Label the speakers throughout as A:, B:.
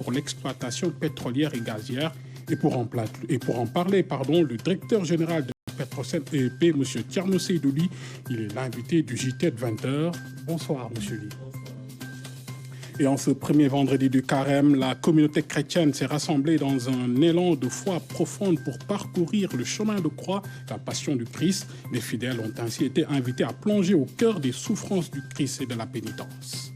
A: pour l'exploitation pétrolière et gazière. Et pour en parler, le directeur général de Petrosen EP, M. Thierno Seydouli, il est l'invité du JT de 20h. Bonsoir, M. Lee. Et en ce premier vendredi du carême, la communauté chrétienne s'est rassemblée dans un élan de foi profonde pour parcourir le chemin de croix, la passion du Christ. Les fidèles ont ainsi été invités à plonger au cœur des souffrances du Christ et de la pénitence.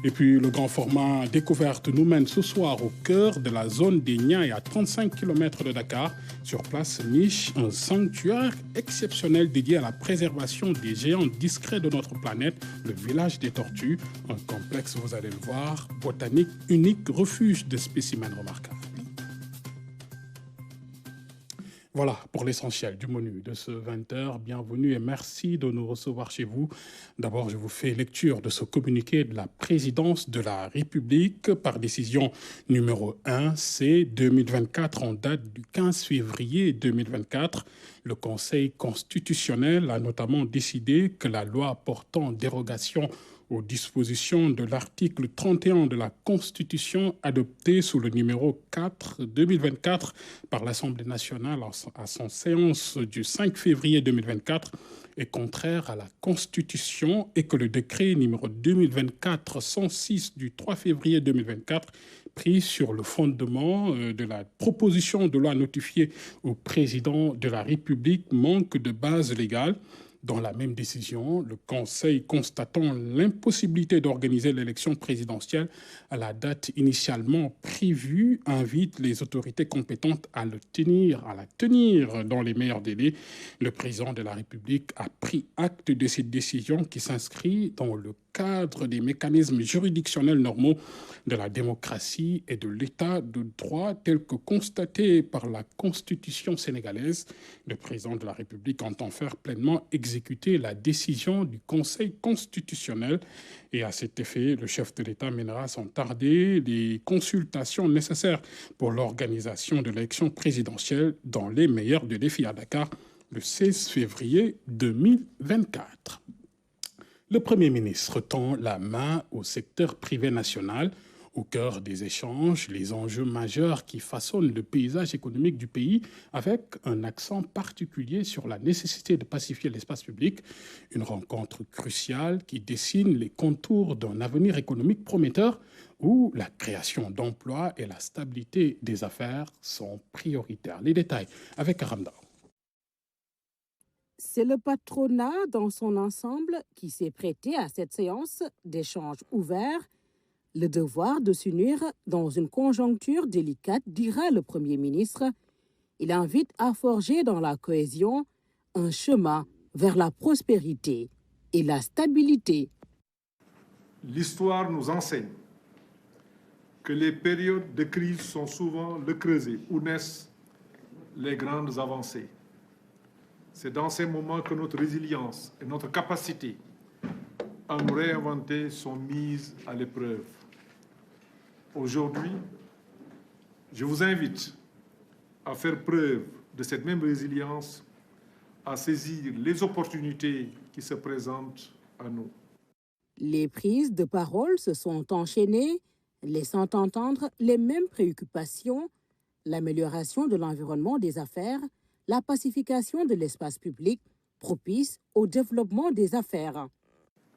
A: Et puis le grand format découverte nous mène ce soir au cœur de la zone des Niayes à 35 km de Dakar. Sur place niche un sanctuaire exceptionnel dédié à la préservation des géants discrets de notre planète, le village des tortues, un complexe, vous allez le voir, botanique unique, refuge de spécimens remarquables. Voilà pour l'essentiel du menu de ce 20h. Bienvenue et merci de nous recevoir chez vous. D'abord, je vous fais lecture de ce communiqué de la présidence de la République par décision numéro 1C 2024 en date du 15 février 2024. Le Conseil constitutionnel a notamment décidé que la loi portant dérogation aux dispositions de l'article 31 de la Constitution adoptée sous le numéro 4/2024 par l'Assemblée nationale à son séance du 5 février 2024 est contraire à la Constitution et que le décret numéro 2024-106 du 3 février 2024 pris sur le fondement de la proposition de loi notifiée au président de la République manque de base légale. Dans la même décision, le Conseil, constatant l'impossibilité d'organiser l'élection présidentielle à la date initialement prévue, invite les autorités compétentes à la tenir dans les meilleurs délais. Le président de la République a pris acte de cette décision qui s'inscrit dans le cadre des mécanismes juridictionnels normaux de la démocratie et de l'état de droit tel que constaté par la Constitution sénégalaise. Le président de la République entend faire pleinement exécuter la décision du Conseil constitutionnel et à cet effet, le chef de l'État mènera sans tarder les consultations nécessaires pour l'organisation de l'élection présidentielle dans les meilleurs délais à Dakar le 16 février 2024. Le Premier ministre tend la main au secteur privé national. Au cœur des échanges, les enjeux majeurs qui façonnent le paysage économique du pays, avec un accent particulier sur la nécessité de pacifier l'espace public. Une rencontre cruciale qui dessine les contours d'un avenir économique prometteur où la création d'emplois et la stabilité des affaires sont prioritaires. Les détails avec Aramda.
B: C'est le patronat dans son ensemble qui s'est prêté à cette séance d'échange ouvert. Le devoir de s'unir dans une conjoncture délicate, dira le Premier ministre. Il invite à forger dans la cohésion un chemin vers la prospérité et la stabilité.
C: L'histoire nous enseigne que les périodes de crise sont souvent le creuset où naissent les grandes avancées. C'est dans ces moments que notre résilience et notre capacité à nous réinventer sont mises à l'épreuve. Aujourd'hui, je vous invite à faire preuve de cette même résilience, à saisir les opportunités qui se présentent à nous.
B: Les prises de parole se sont enchaînées, laissant entendre les mêmes préoccupations, l'amélioration de l'environnement des affaires, la pacification de l'espace public propice au développement des affaires.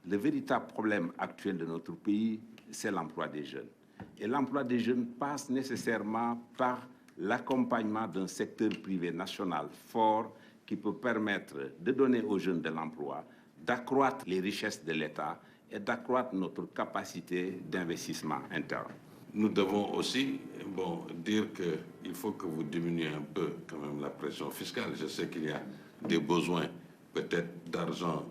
D: Le véritable problème actuel de notre pays, c'est l'emploi des jeunes. Et l'emploi des jeunes passe nécessairement par l'accompagnement d'un secteur privé national fort qui peut permettre de donner aux jeunes de l'emploi, d'accroître les richesses de l'État et d'accroître notre capacité d'investissement interne.
E: Nous devons aussi dire qu'il faut que vous diminuiez un peu quand même la pression fiscale. Je sais qu'il y a des besoins peut-être d'argent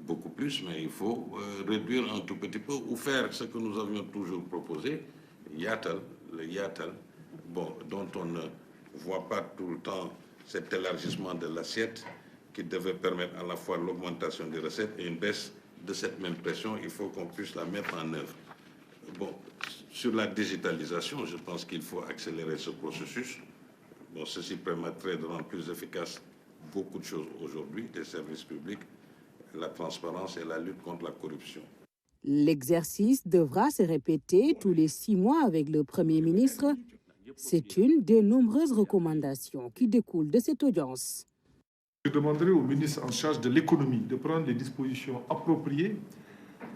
E: beaucoup plus, mais il faut réduire un tout petit peu ou faire ce que nous avions toujours proposé, le Yatal, dont on ne voit pas tout le temps cet élargissement de l'assiette qui devait permettre à la fois l'augmentation des recettes et une baisse de cette même pression. Il faut qu'on puisse la mettre en œuvre. Sur la digitalisation, je pense qu'il faut accélérer ce processus. Ceci permettrait de rendre plus efficace beaucoup de choses aujourd'hui, des services publics, la transparence et la lutte contre la corruption.
B: L'exercice devra se répéter tous les 6 mois avec le Premier ministre. C'est une des nombreuses recommandations qui découlent de cette audience.
C: Je demanderai au ministre en charge de l'économie de prendre les dispositions appropriées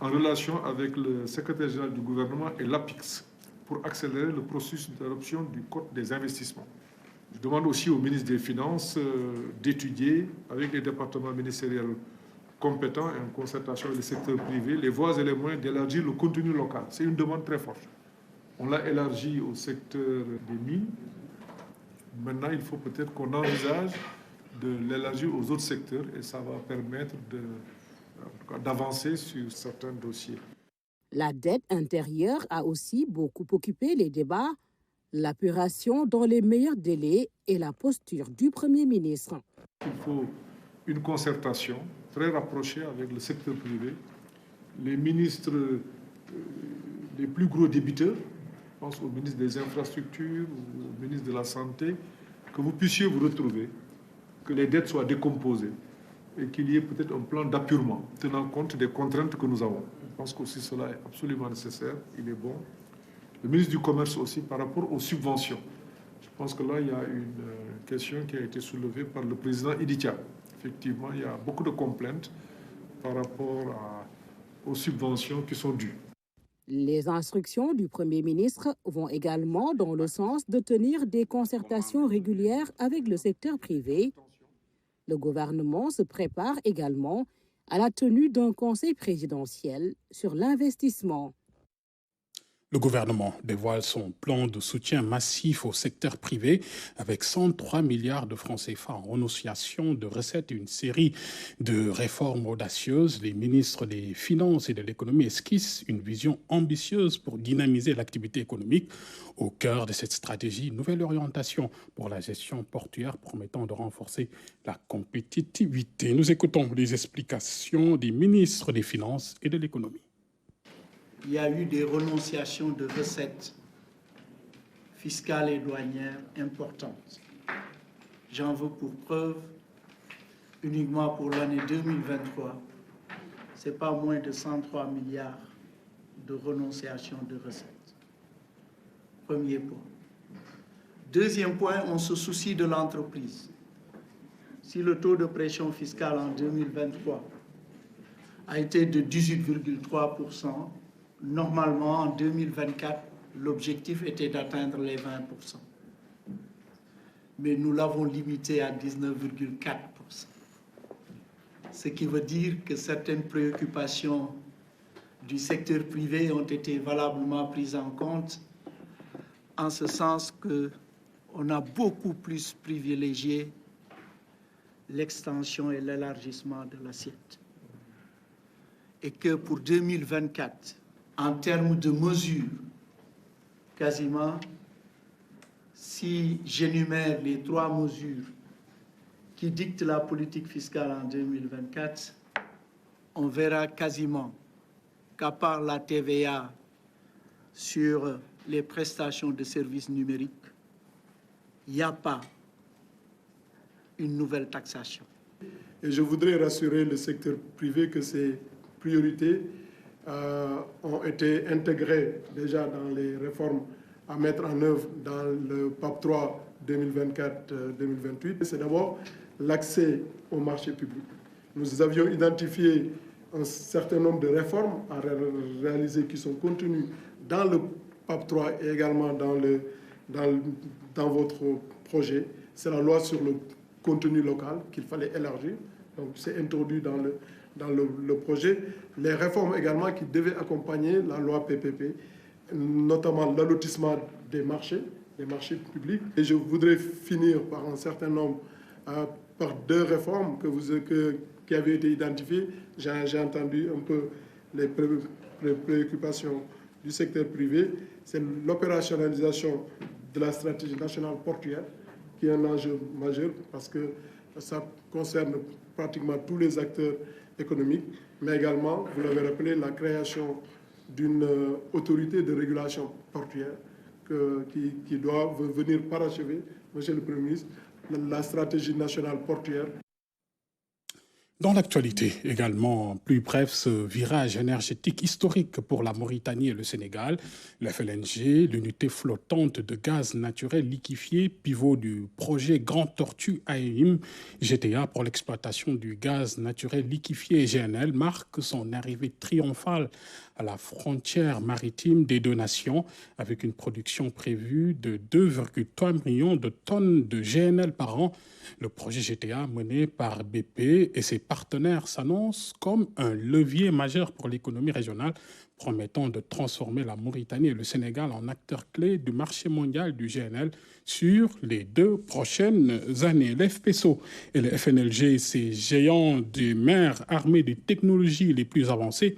C: en relation avec le secrétaire général du gouvernement et l'APIX pour accélérer le processus d'adoption du Code des investissements. Je demande aussi au ministre des Finances d'étudier avec les départements ministériels compétents et en concertation avec le secteur privé les voies et les moyens d'élargir le contenu local. C'est une demande très forte. On l'a élargi au secteur des mines. Maintenant, il faut peut-être qu'on envisage de l'élargir aux autres secteurs et ça va permettre d'avancer sur certains dossiers.
B: La dette intérieure a aussi beaucoup occupé les débats, l'apuration dans les meilleurs délais et la posture du Premier ministre.
C: Il faut une concertation très rapprochée avec le secteur privé, les ministres les plus gros débiteurs, je pense au ministre des Infrastructures ou au ministre de la Santé, que vous puissiez vous retrouver, que les dettes soient décomposées et qu'il y ait peut-être un plan d'appurement tenant compte des contraintes que nous avons. Je pense qu'aussi cela est absolument nécessaire, il est bon. Le ministre du Commerce aussi par rapport aux subventions. Je pense que là, il y a une question qui a été soulevée par le président Iditia. Effectivement, il y a beaucoup de complaintes par rapport aux subventions qui sont dues.
B: Les instructions du Premier ministre vont également dans le sens de tenir des concertations régulières avec le secteur privé. Le gouvernement se prépare également à la tenue d'un conseil présidentiel sur l'investissement.
A: Le gouvernement dévoile son plan de soutien massif au secteur privé avec 103 milliards de francs CFA en renonciation de recettes et une série de réformes audacieuses. Les ministres des Finances et de l'Économie esquissent une vision ambitieuse pour dynamiser l'activité économique. Au cœur de cette stratégie, une nouvelle orientation pour la gestion portuaire promettant de renforcer la compétitivité. Nous écoutons les explications des ministres des Finances et de l'Économie.
F: Il y a eu des renonciations de recettes fiscales et douanières importantes. J'en veux pour preuve, uniquement pour l'année 2023, ce n'est pas moins de 103 milliards de renonciations de recettes. Premier point. Deuxième point, on se soucie de l'entreprise. Si le taux de pression fiscale en 2023 a été de 18,3%, normalement, en 2024, l'objectif était d'atteindre les 20%. Mais nous l'avons limité à 19,4%. Ce qui veut dire que certaines préoccupations du secteur privé ont été valablement prises en compte, en ce sens qu'on a beaucoup plus privilégié l'extension et l'élargissement de l'assiette. Et que pour 2024, en termes de mesures, quasiment, si j'énumère les 3 mesures qui dictent la politique fiscale en 2024, on verra quasiment qu'à part la TVA sur les prestations de services numériques, il n'y a pas une nouvelle taxation.
G: Et je voudrais rassurer le secteur privé que ces priorités ont été intégrées déjà dans les réformes à mettre en œuvre dans le PAP 3 2024-2028. C'est d'abord l'accès au marché public. Nous avions identifié un certain nombre de réformes à réaliser qui sont contenues dans le PAP 3 et également dans votre projet. C'est la loi sur le contenu local qu'il fallait élargir. Donc c'est introduit dans le projet. Les réformes également qui devaient accompagner la loi PPP, notamment l'allotissement des marchés publics. Et je voudrais finir par un certain nombre, par 2 réformes qui avaient été identifiées. J'ai entendu un peu les préoccupations du secteur privé. C'est l'opérationnalisation de la stratégie nationale portuaire, qui est un enjeu majeur parce que ça concerne pratiquement tous les acteurs économiques, mais également, vous l'avez rappelé, la création d'une autorité de régulation portuaire qui doit venir parachever, Monsieur le Premier ministre, la stratégie nationale portuaire.
A: Dans l'actualité également, plus bref, ce virage énergétique historique pour la Mauritanie et le Sénégal, le FLNG, l'unité flottante de gaz naturel liquéfié, pivot du projet Grand Tortue AEM GTA pour l'exploitation du gaz naturel liquéfié GNL, marque son arrivée triomphale à la frontière maritime des deux nations, avec une production prévue de 2,3 millions de tonnes de GNL par an. Le projet GTA mené par BP et ses partenaires s'annonce comme un levier majeur pour l'économie régionale, promettant de transformer la Mauritanie et le Sénégal en acteurs clés du marché mondial du GNL sur les 2 prochaines années. L'FPSO et le FNLG, ces géants des mers armés des technologies les plus avancées,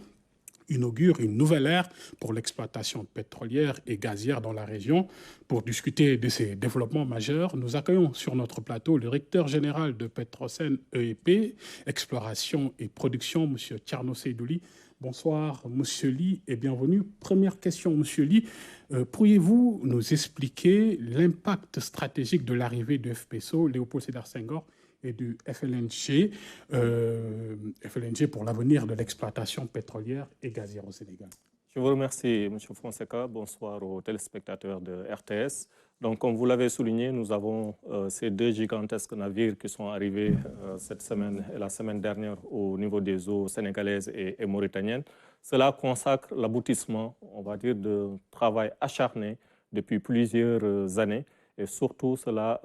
A: inaugure une nouvelle ère pour l'exploitation pétrolière et gazière dans la région. Pour discuter de ces développements majeurs, nous accueillons sur notre plateau le recteur général de Petrosen EEP, Exploration et Production, M. Thierno Seydouli. Bonsoir, M. Ly, et bienvenue. Première question, M. Ly. Pourriez-vous nous expliquer l'impact stratégique de l'arrivée de FPSO, Léopold Sédar Senghor, et du FLNG, FLNG pour l'avenir de l'exploitation pétrolière et gazière au Sénégal?
H: Je vous remercie, M. Fonseca. Bonsoir aux téléspectateurs de RTS. Donc, comme vous l'avez souligné, nous avons ces 2 gigantesques navires qui sont arrivés cette semaine et la semaine dernière au niveau des eaux sénégalaises et mauritaniennes. Cela consacre l'aboutissement, on va dire, de travail acharné depuis plusieurs années. Et surtout, cela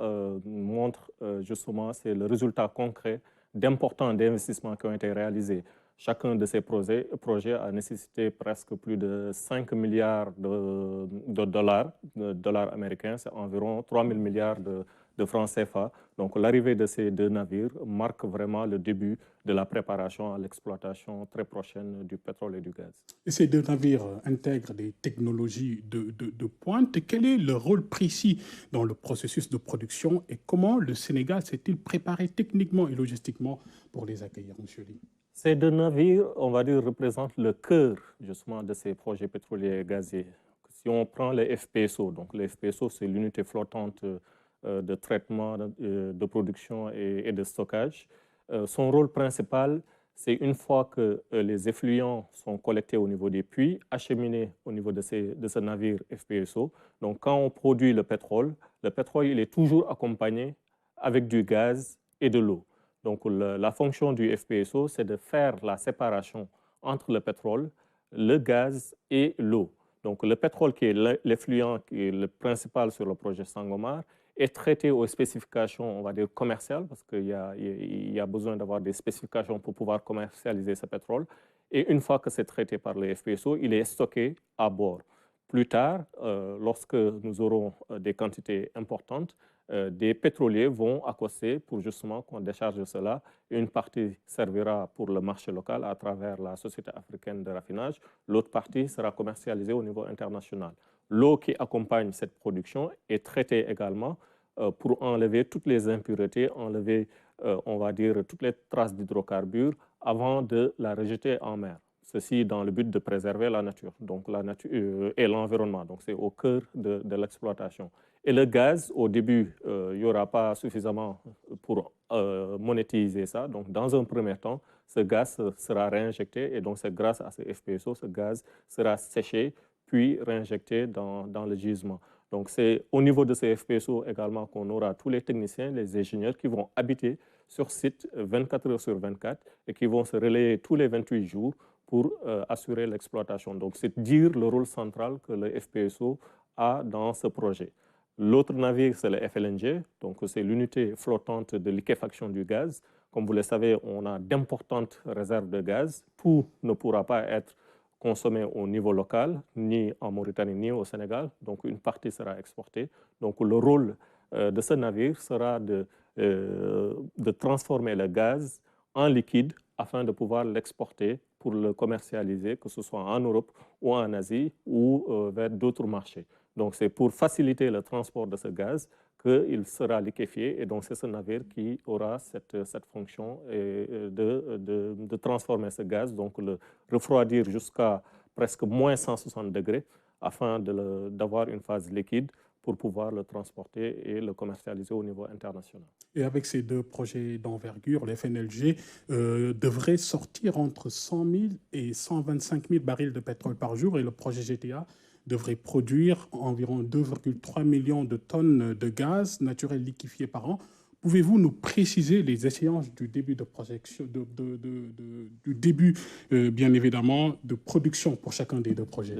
H: montre justement, c'est le résultat concret d'importants investissements qui ont été réalisés. Chacun de ces projets a nécessité presque plus de 5 milliards de dollars américains, c'est environ 3 000 milliards de francs CFA. Donc l'arrivée de ces 2 navires marque vraiment le début de la préparation à l'exploitation très prochaine du pétrole et du gaz.
A: Et ces 2 navires intègrent des technologies de pointe. Quel est le rôle précis dans le processus de production et comment le Sénégal s'est-il préparé techniquement et logistiquement pour les accueillir, M. Ly?
H: Ces 2 navires, on va dire, représentent le cœur justement de ces projets pétroliers et gaziers. Si on prend les FPSO, donc les FPSO, c'est l'unité flottante de traitement, de production et de stockage. Son rôle principal, c'est une fois que les effluents sont collectés au niveau des puits, acheminés au niveau de ce navire FPSO. Donc quand on produit le pétrole, il est toujours accompagné avec du gaz et de l'eau. Donc la fonction du FPSO, c'est de faire la séparation entre le pétrole, le gaz et l'eau. Donc le pétrole, qui est l'effluent qui est le principal sur le projet Sangomar, est traité aux spécifications, on va dire, commerciales, parce qu'il y a besoin d'avoir des spécifications pour pouvoir commercialiser ce pétrole. Et une fois que c'est traité par le FPSO, il est stocké à bord. Plus tard, lorsque nous aurons des quantités importantes, des pétroliers vont accoster pour justement qu'on décharge cela. Une partie servira pour le marché local à travers la Société africaine de raffinage. L'autre partie sera commercialisée au niveau international. L'eau qui accompagne cette production est traitée également pour enlever toutes les impuretés, enlever, on va dire, toutes les traces d'hydrocarbures avant de la rejeter en mer. Ceci dans le but de préserver la nature, donc la nature et l'environnement. Donc c'est au cœur de l'exploitation. Et le gaz, au début, il n'y aura pas suffisamment pour monétiser ça. Donc dans un premier temps, ce gaz sera réinjecté et donc c'est grâce à ce FPSO, ce gaz sera séché puis réinjecté dans le gisement. Donc c'est au niveau de ces FPSO également qu'on aura tous les techniciens, les ingénieurs qui vont habiter sur site 24 heures sur 24 et qui vont se relayer tous les 28 jours pour assurer l'exploitation. Donc c'est dire le rôle central que le FPSO a dans ce projet. L'autre navire, c'est le FLNG, donc c'est l'unité flottante de liquéfaction du gaz. Comme vous le savez, on a d'importantes réserves de gaz. Tout ne pourra pas être consommé au niveau local, ni en Mauritanie, ni au Sénégal. Donc une partie sera exportée. Donc le rôle de ce navire sera de transformer le gaz en liquide afin de pouvoir l'exporter pour le commercialiser, que ce soit en Europe ou en Asie ou vers d'autres marchés. Donc c'est pour faciliter le transport de ce gaz qu'il sera liquéfié et donc c'est ce navire qui aura cette fonction de transformer ce gaz, donc le refroidir jusqu'à presque moins 160 degrés afin d'avoir une phase liquide pour pouvoir le transporter et le commercialiser au niveau international.
A: Et avec ces deux projets d'envergure, le FNLG devrait sortir entre 100 000 et 125 000 barils de pétrole par jour, et le projet GTA devrait produire environ 2,3 millions de tonnes de gaz naturel liquéfié par an. Pouvez-vous nous préciser les échéances du début de projection, du début, bien évidemment, de production pour chacun des deux projets?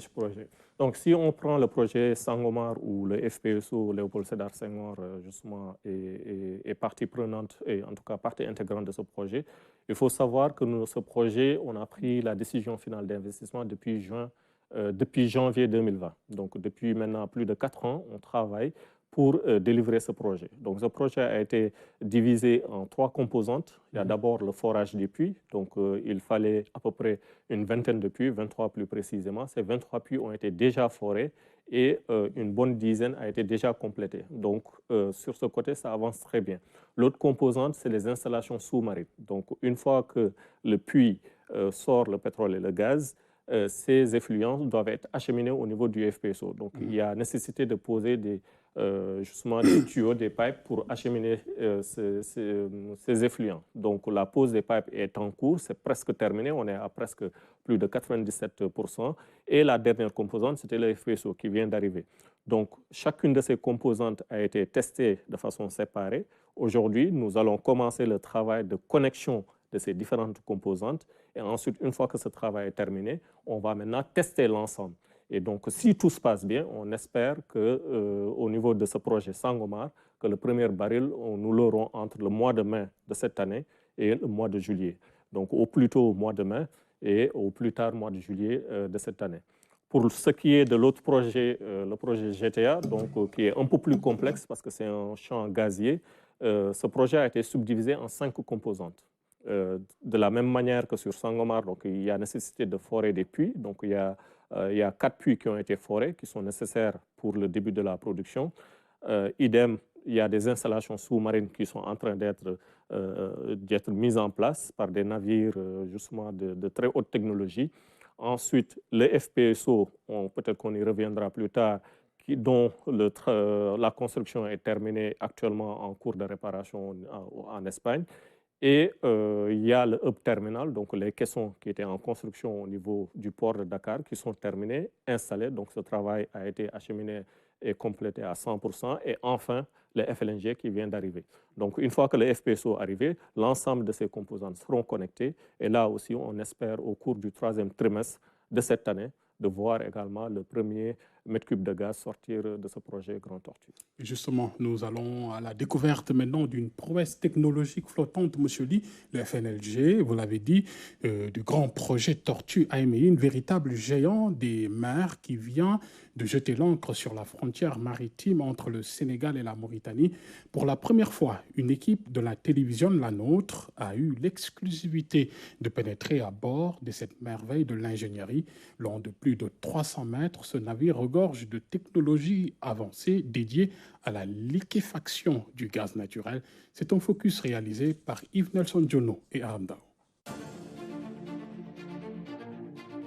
H: Donc, si on prend le projet Sangomar où le FPSO Léopold Sédar Senghor, justement, est partie prenante, et en tout cas partie intégrante de ce projet, il faut savoir que ce projet, on a pris la décision finale d'investissement depuis janvier 2020. Donc, depuis maintenant plus de 4 ans, on travaille pour délivrer ce projet. Donc, ce projet a été divisé en 3 composantes. Il y a d'abord le forage des puits. Donc, il fallait à peu près une vingtaine de puits, 23 plus précisément. Ces 23 puits ont été déjà forés et une bonne dizaine a été déjà complétée. Donc, sur ce côté, ça avance très bien. L'autre composante, c'est les installations sous-marines. Donc, une fois que le puits sort le pétrole et le gaz, ces effluents doivent être acheminés au niveau du FPSO. Donc, il y a nécessité de poser justement des tuyaux, des pipes pour acheminer ces effluents. Donc, la pose des pipes est en cours, c'est presque terminé, on est à presque plus de 97%. Et la dernière composante, c'était le FPSO qui vient d'arriver. Donc, chacune de ces composantes a été testée de façon séparée. Aujourd'hui, nous allons commencer le travail de connexion de ces différentes composantes. Et ensuite, une fois que ce travail est terminé, on va maintenant tester l'ensemble. Et donc, si tout se passe bien, on espère qu'au niveau de ce projet Sangomar, que le premier baril, nous l'aurons entre le mois de mai de cette année et le mois de juillet. Donc, au plus tôt au mois de mai et au plus tard mois de juillet de cette année. Pour ce qui est de l'autre projet, le projet GTA, donc, qui est un peu plus complexe parce que c'est un champ gazier, ce projet a été subdivisé en 5 composantes. De la même manière que sur Sangomar, donc, il y a nécessité de forer des puits. Donc, il y a 4 puits qui ont été forés, qui sont nécessaires pour le début de la production. Idem, il y a des installations sous-marines qui sont en train d'être mises en place par des navires justement de très haute technologie. Ensuite, le FPSO, peut-être qu'on y reviendra plus tard, dont la construction est terminée actuellement en cours de réparation en Espagne. Et il y a le hub terminal, donc les caissons qui étaient en construction au niveau du port de Dakar, qui sont terminés, installés. Donc ce travail a été acheminé et complété à 100%. Et enfin, le FLNG qui vient d'arriver. Donc une fois que le FPSO est arrivé, l'ensemble de ces composantes seront connectées. Et là aussi, on espère au cours du 3e trimestre de cette année de voir également le premier mètre cube de gaz sortir de ce projet Grand Tortue.
A: Et justement, nous allons à la découverte maintenant d'une prouesse technologique flottante, M. Ly, le FNLG, vous l'avez dit, du grand projet Tortue AMI, un véritable géant des mers qui vient de jeter l'ancre sur la frontière maritime entre le Sénégal et la Mauritanie. Pour la première fois, une équipe de la télévision La Nôtre a eu l'exclusivité de pénétrer à bord de cette merveille de l'ingénierie. Long de plus de 300 mètres, ce navire regorge de technologies avancées dédiées à la liquéfaction du gaz naturel. C'est un focus réalisé par Yves Nelson Diono et Aramdao.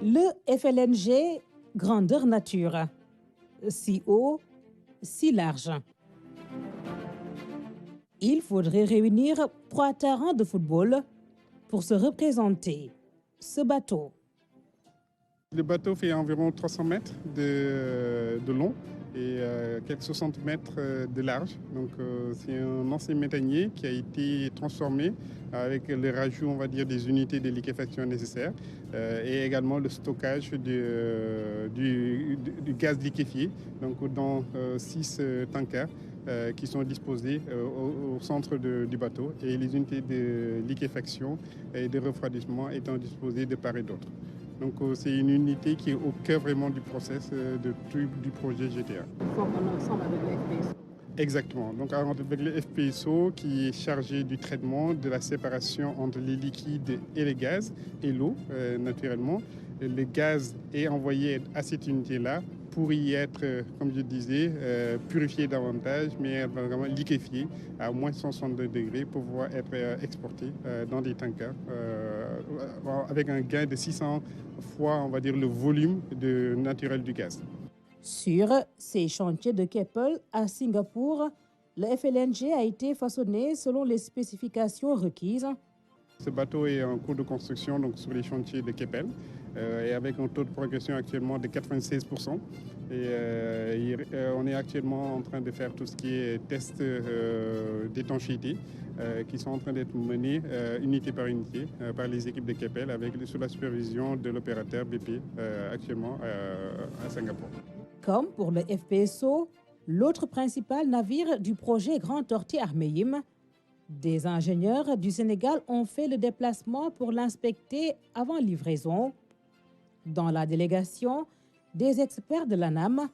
B: Le FLNG, grandeur nature, si haut, si large. Il faudrait réunir 3 terrains de football pour se représenter ce bateau.
I: Le bateau fait environ 300 mètres de long et quelques 60 mètres de large. Donc c'est un ancien méthanier qui a été transformé avec le rajout, on va dire, des unités de liquéfaction nécessaires et également le stockage du gaz liquéfié, donc dans 6 tankers qui sont disposés au centre du bateau et les unités de liquéfaction et de refroidissement étant disposées de part et d'autre. Donc c'est une unité qui est au cœur vraiment du process du projet GTA.
B: Ensemble avec le FPSO.
I: Exactement. Donc avec le FPSO qui est chargé du traitement, de la séparation entre les liquides et les gaz et l'eau naturellement. Le gaz est envoyé à cette unité-là pour y être, comme je disais, purifié davantage, mais vraiment liquéfié à moins 162 degrés pour pouvoir être exporté dans des tankers avec un gain de 600 fois, on va dire, le volume naturel du gaz.
B: Sur ces chantiers de Keppel à Singapour, le FLNG a été façonné selon les spécifications requises.
I: Ce bateau est en cours de construction donc, sur les chantiers de Keppel et avec un taux de progression actuellement de 96%. On est actuellement en train de faire tout ce qui est tests d'étanchéité qui sont en train d'être menés unité par unité par les équipes de Keppel sous la supervision de l'opérateur BP actuellement à Singapour.
B: Comme pour le FPSO, l'autre principal navire du projet Grand Tortue Armeim, des ingénieurs du Sénégal ont fait le déplacement pour l'inspecter avant livraison. Dans la délégation, des experts de l'ANAM,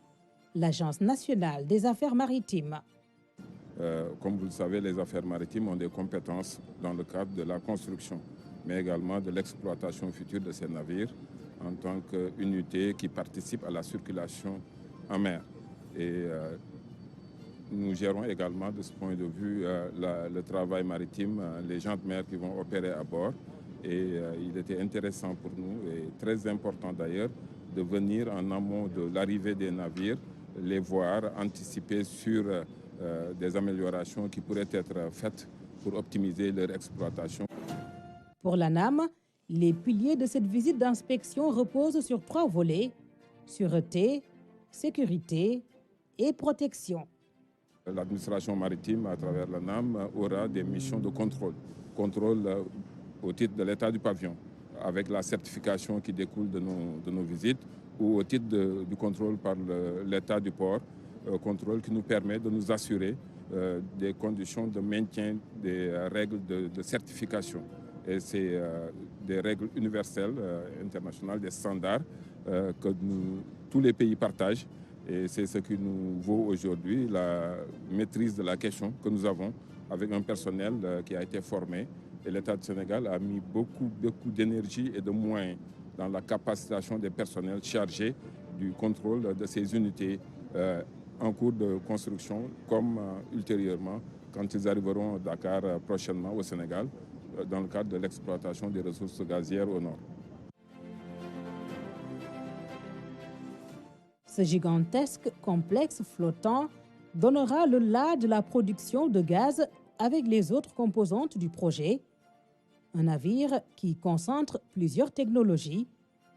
B: l'Agence nationale des affaires maritimes.
J: Comme vous le savez, les affaires maritimes ont des compétences dans le cadre de la construction, mais également de l'exploitation future de ces navires en tant qu'unité qui participe à la circulation en mer. Et nous gérons également de ce point de vue le travail maritime, les gens de mer qui vont opérer à bord. Et il était intéressant pour nous et très important d'ailleurs de venir en amont de l'arrivée des navires, les voir, anticiper sur des améliorations qui pourraient être faites pour optimiser leur exploitation.
B: Pour l'ANAM, les piliers de cette visite d'inspection reposent sur 3 volets: sûreté, sécurité et protection.
J: L'administration maritime, à travers l'ANAM, aura des missions de contrôle. Contrôle au titre de l'état du pavillon, avec la certification qui découle de nos visites, ou au titre du contrôle par l'état du port, contrôle qui nous permet de nous assurer des conditions de maintien des règles de certification. Et c'est des règles universelles, internationales, des standards que tous les pays partagent. Et c'est ce qui nous vaut aujourd'hui la maîtrise de la question que nous avons avec un personnel qui a été formé. Et l'État du Sénégal a mis beaucoup d'énergie et de moyens dans la capacitation des personnels chargés du contrôle de ces unités en cours de construction, comme ultérieurement quand ils arriveront à Dakar prochainement au Sénégal, dans le cadre de l'exploitation des ressources gazières au nord.
B: Ce gigantesque complexe flottant donnera le la de la production de gaz avec les autres composantes du projet. Un navire qui concentre plusieurs technologies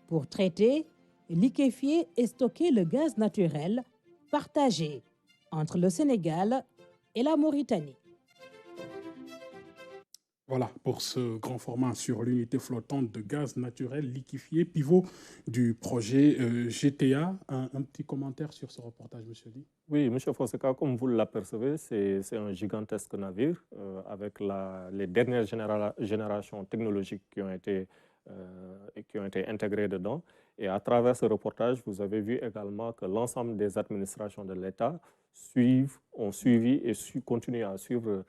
B: pour traiter, liquéfier et stocker le gaz naturel partagé entre le Sénégal et la Mauritanie.
A: Voilà pour ce grand format sur l'unité flottante de gaz naturel liquéfié, pivot du projet GTA. Un petit commentaire sur ce reportage, M. Ly?
H: Oui, M. Fonseca, comme vous l'apercevez, c'est un gigantesque navire avec les dernières générations technologiques qui ont été intégrées dedans. Et à travers ce reportage, vous avez vu également que l'ensemble des administrations de l'État ont suivi et continuent à suivre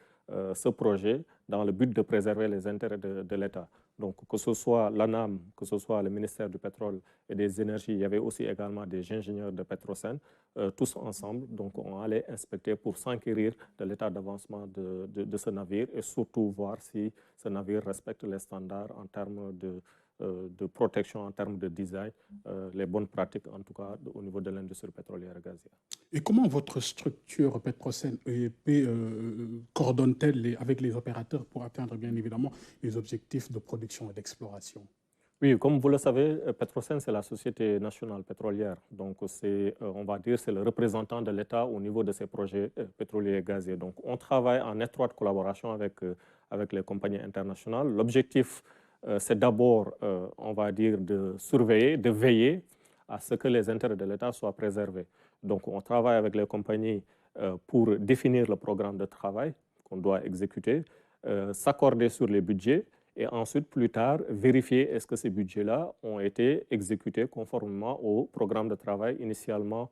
H: ce projet dans le but de préserver les intérêts de l'État. Donc, que ce soit l'ANAM, que ce soit le ministère du Pétrole et des Énergies, il y avait aussi également des ingénieurs de Petrosen, tous ensemble. Donc, on allait inspecter pour s'enquérir de l'état d'avancement de ce navire et surtout voir si ce navire respecte les standards en termes de protection, en termes de design, les bonnes pratiques en tout cas au niveau de l'industrie pétrolière et gazière.
A: Et comment votre structure Petrosen EEP coordonne-t-elle avec les opérateurs pour atteindre bien évidemment les objectifs de production et d'exploration?
H: Oui, comme vous le savez, Petrosen, c'est la société nationale pétrolière. Donc, on va dire, c'est le représentant de l'État au niveau de ces projets pétroliers et gaziers. Donc, on travaille en étroite collaboration avec les compagnies internationales. L'objectif, c'est d'abord, on va dire, de surveiller, de veiller à ce que les intérêts de l'État soient préservés. Donc, on travaille avec les compagnies pour définir le programme de travail qu'on doit exécuter, s'accorder sur les budgets et ensuite, plus tard, vérifier est-ce que ces budgets-là ont été exécutés conformément au programme de travail initialement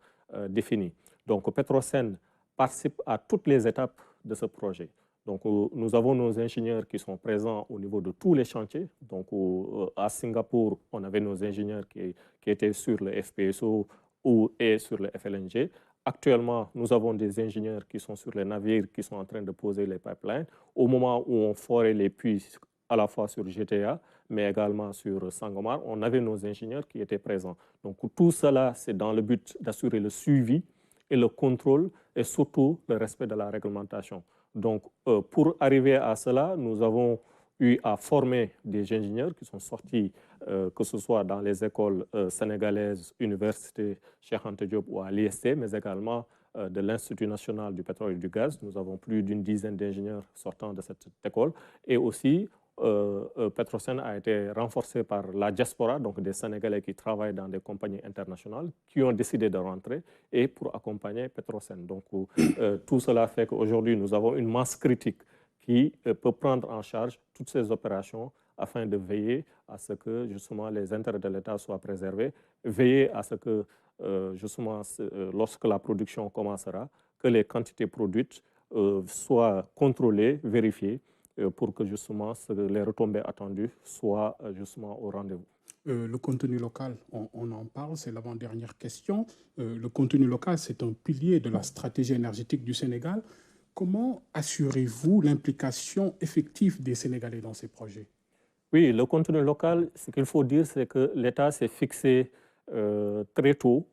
H: défini. Donc, Petrosen participe à toutes les étapes de ce projet. Donc, nous avons nos ingénieurs qui sont présents au niveau de tous les chantiers. Donc, à Singapour, on avait nos ingénieurs qui étaient sur le FPSO et sur le FLNG. Actuellement, nous avons des ingénieurs qui sont sur les navires qui sont en train de poser les pipelines. Au moment où on forait les puits à la fois sur GTA, mais également sur Sangomar. On avait nos ingénieurs qui étaient présents. Donc tout cela, c'est dans le but d'assurer le suivi et le contrôle et surtout le respect de la réglementation. Donc pour arriver à cela, nous avons eu à former des ingénieurs qui sont sortis, que ce soit dans les écoles sénégalaises, université Cheikh Anta Diop ou à l'IST, mais également de l'Institut national du pétrole et du gaz. Nous avons plus d'une dizaine d'ingénieurs sortant de cette école. Et aussi, Petrosen a été renforcé par la diaspora, donc des Sénégalais qui travaillent dans des compagnies internationales, qui ont décidé de rentrer et pour accompagner Petrosen. Donc tout cela fait qu'aujourd'hui, nous avons une masse critique qui peut prendre en charge toutes ces opérations afin de veiller à ce que justement les intérêts de l'État soient préservés, veiller à ce que justement lorsque la production commencera, que les quantités produites soient contrôlées, vérifiées, pour que justement les retombées attendues soient justement au rendez-vous.
A: Le contenu local, on en parle, c'est l'avant-dernière question. Le contenu local, c'est un pilier de la stratégie énergétique du Sénégal. Comment assurez-vous l'implication effective des Sénégalais dans ces projets?
H: Oui, le contenu local, ce qu'il faut dire, c'est que l'État s'est fixé très tôt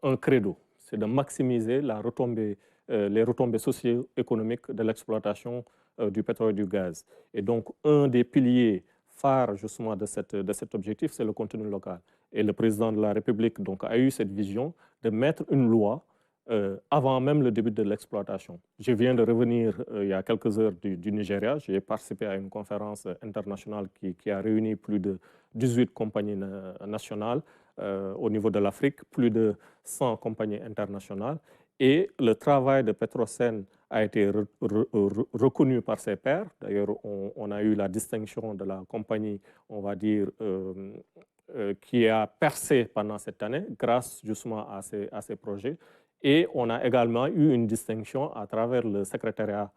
H: un credo, c'est de maximiser les retombées socio-économiques de l'exploitation du pétrole et du gaz. Et donc, un des piliers phares justement de cet objectif, c'est le contenu local. Et le président de la République donc, a eu cette vision de mettre une loi avant même le début de l'exploitation. Je viens de revenir il y a quelques heures du Nigeria. J'ai participé à une conférence internationale qui a réuni plus de 18 compagnies nationales au niveau de l'Afrique, plus de 100 compagnies internationales. Et le travail de Petrosen a été reconnu par ses pairs. D'ailleurs, on a eu la distinction de la compagnie, on va dire, qui a percé pendant cette année grâce justement à ces projets. Et on a également eu une distinction à travers le secrétariat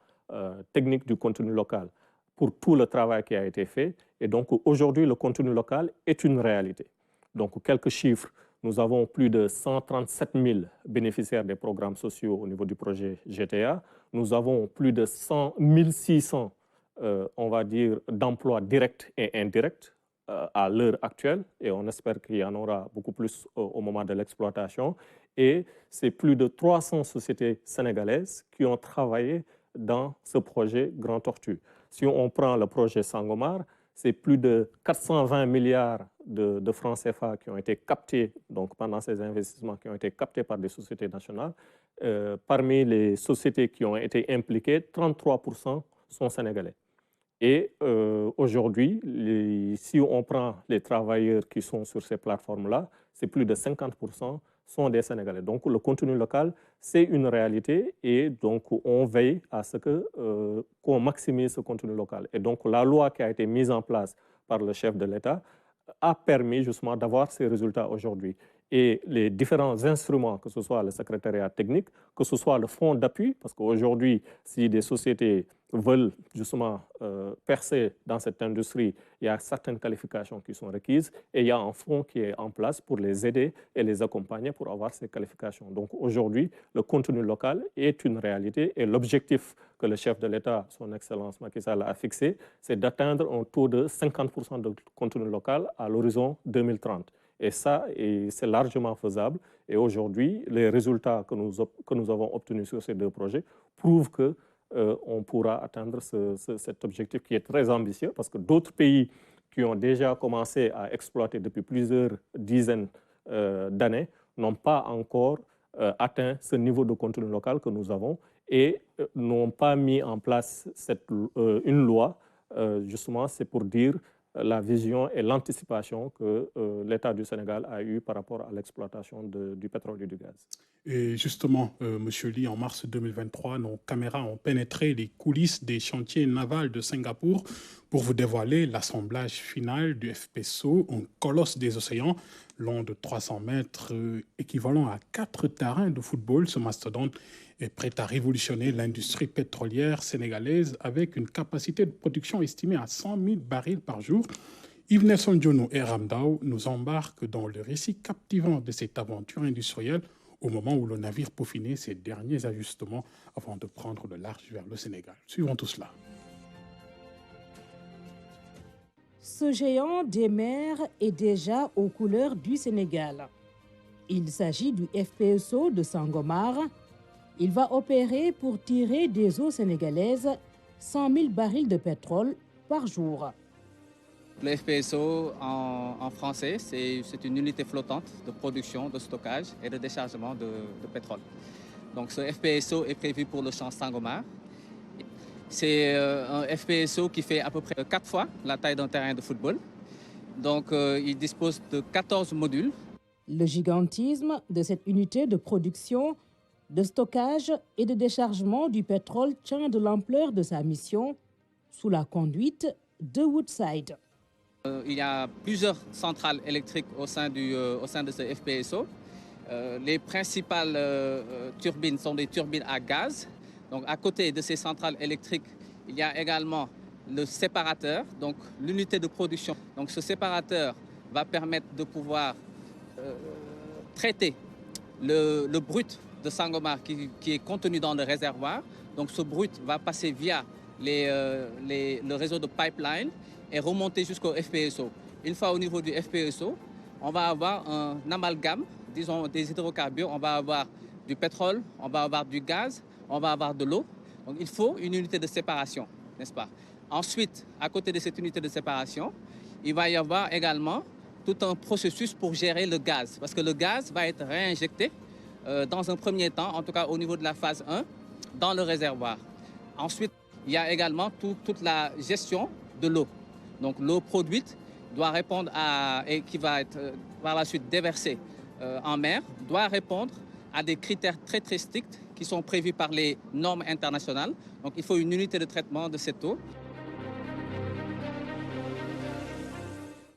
H: technique du contenu local pour tout le travail qui a été fait. Et donc aujourd'hui, le contenu local est une réalité. Donc quelques chiffres. Nous avons plus de 137 000 bénéficiaires des programmes sociaux au niveau du projet GTA. Nous avons plus de 1600, on va dire, d'emplois directs et indirects à l'heure actuelle. Et on espère qu'il y en aura beaucoup plus au moment de l'exploitation. Et c'est plus de 300 sociétés sénégalaises qui ont travaillé dans ce projet Grand Tortue. Si on prend le projet Sangomar, c'est plus de 420 milliards de francs CFA qui ont été captés donc pendant ces investissements qui ont été captés par des sociétés nationales. Parmi les sociétés qui ont été impliquées, 33% sont sénégalais. Et aujourd'hui, si on prend les travailleurs qui sont sur ces plateformes-là, c'est plus de 50% sont des Sénégalais. Donc le contenu local, c'est une réalité et donc on veille à ce qu'on maximise ce contenu local. Et donc la loi qui a été mise en place par le chef de l'État a permis justement d'avoir ces résultats aujourd'hui. Et les différents instruments, que ce soit le secrétariat technique, que ce soit le fonds d'appui, parce qu'aujourd'hui, si des sociétés veulent justement percer dans cette industrie, il y a certaines qualifications qui sont requises et il y a un fonds qui est en place pour les aider et les accompagner pour avoir ces qualifications. Donc aujourd'hui, le contenu local est une réalité et l'objectif que le chef de l'État, son Excellence Macky Sall, a fixé, c'est d'atteindre un taux de 50% de contenu local à l'horizon 2030. Et ça, c'est largement faisable. Et aujourd'hui, les résultats que nous avons obtenus sur ces deux projets prouvent qu'on pourra atteindre cet objectif qui est très ambitieux parce que d'autres pays qui ont déjà commencé à exploiter depuis plusieurs dizaines d'années n'ont pas encore atteint ce niveau de contenu local que nous avons et n'ont pas mis en place une loi. Justement, c'est pour dire la vision et l'anticipation que l'État du Sénégal a eue par rapport à l'exploitation du pétrole et du gaz.
A: Et justement, M. Ly, en mars 2023, nos caméras ont pénétré les coulisses des chantiers navals de Singapour pour vous dévoiler l'assemblage final du FPSO, un colosse des océans long de 300 mètres, équivalent à 4 terrains de football. Ce mastodonte est prêt à révolutionner l'industrie pétrolière sénégalaise avec une capacité de production estimée à 100 000 barils par jour. Yves Nelson Diono et Ramdao nous embarquent dans le récit captivant de cette aventure industrielle au moment où le navire peaufinait ses derniers ajustements avant de prendre le large vers le Sénégal. Suivons tout cela.
B: Ce géant des mers est déjà aux couleurs du Sénégal. Il s'agit du FPSO de Sangomar. Il va opérer pour tirer des eaux sénégalaises 100 000 barils de pétrole par jour.
K: Le FPSO en français, c'est une unité flottante de production, de stockage et de déchargement de pétrole. Donc ce FPSO est prévu pour le champ Sangomar. C'est un FPSO qui fait à peu près 4 fois la taille d'un terrain de football. Donc il dispose de 14 modules.
B: Le gigantisme de cette unité de production, de stockage et de déchargement du pétrole tient de l'ampleur de sa mission sous la conduite de Woodside.
K: Il y a plusieurs centrales électriques au sein de ce FPSO. Les principales turbines sont des turbines à gaz. Donc, à côté de ces centrales électriques, il y a également le séparateur, donc l'unité de production. Donc, ce séparateur va permettre de pouvoir traiter le brut de Sangomar qui est contenu dans le réservoir. Donc, ce brut va passer via le réseau de pipeline et remonter jusqu'au FPSO. Une fois au niveau du FPSO, on va avoir un amalgame, disons des hydrocarbures. On va avoir du pétrole, on va avoir du gaz, on va avoir de l'eau. Donc il faut une unité de séparation, n'est-ce pas? Ensuite, à côté de cette unité de séparation, il va y avoir également tout un processus pour gérer le gaz. Parce que le gaz va être réinjecté dans un premier temps, en tout cas au niveau de la phase 1, dans le réservoir. Ensuite, il y a également toute la gestion de l'eau. Donc l'eau produite doit répondre et qui va être par la suite déversée en mer, doit répondre à des critères très très stricts qui sont prévus par les normes internationales. Donc il faut une unité de traitement de cette eau.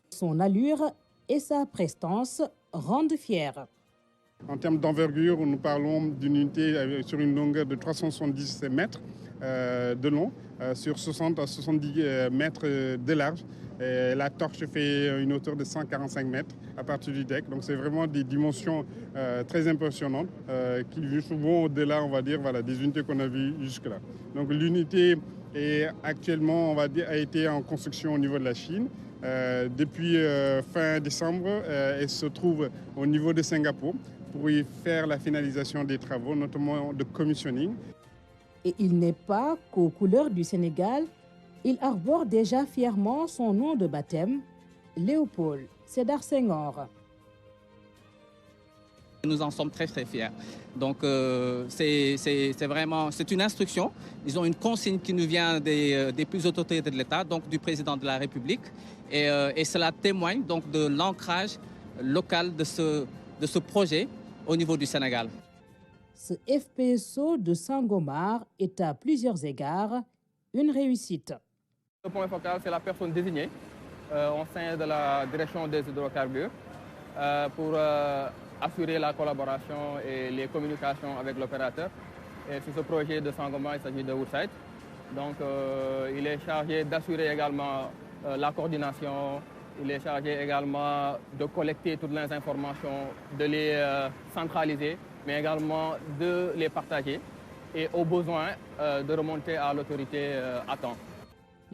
B: Son allure et sa prestance rendent fier.
I: En termes d'envergure, nous parlons d'une unité sur une longueur de 370 mètres de long, sur 60 à 70 mètres de large. Et la torche fait une hauteur de 145 mètres à partir du deck. Donc c'est vraiment des dimensions très impressionnantes qui vont au-delà, on va dire, voilà, des unités qu'on a vues jusque-là. Donc l'unité est actuellement, on va dire, a été en construction au niveau de la Chine. Depuis fin décembre, elle se trouve au niveau de Singapour pour y faire la finalisation des travaux, notamment de commissioning.
B: Et il n'est pas qu'aux couleurs du Sénégal, il arbore déjà fièrement son nom de baptême, Léopold Sédar Senghor.
K: Nous en sommes très très fiers. Donc c'est une instruction, ils ont une consigne qui nous vient des plus hautes autorités de l'État, donc du président de la République, et cela témoigne donc de l'ancrage local de ce projet au niveau du Sénégal.
B: Ce FPSO de Sangomar est à plusieurs égards une réussite.
L: Le point focal, c'est la personne désignée au sein de la direction des hydrocarbures pour assurer la collaboration et les communications avec l'opérateur. Et sur ce projet de Sangomar, il s'agit de Woodside. Donc il est chargé d'assurer également la coordination, il est chargé également de collecter toutes les informations, de les centraliser, mais également de les partager et au besoin de remonter à l'autorité à temps.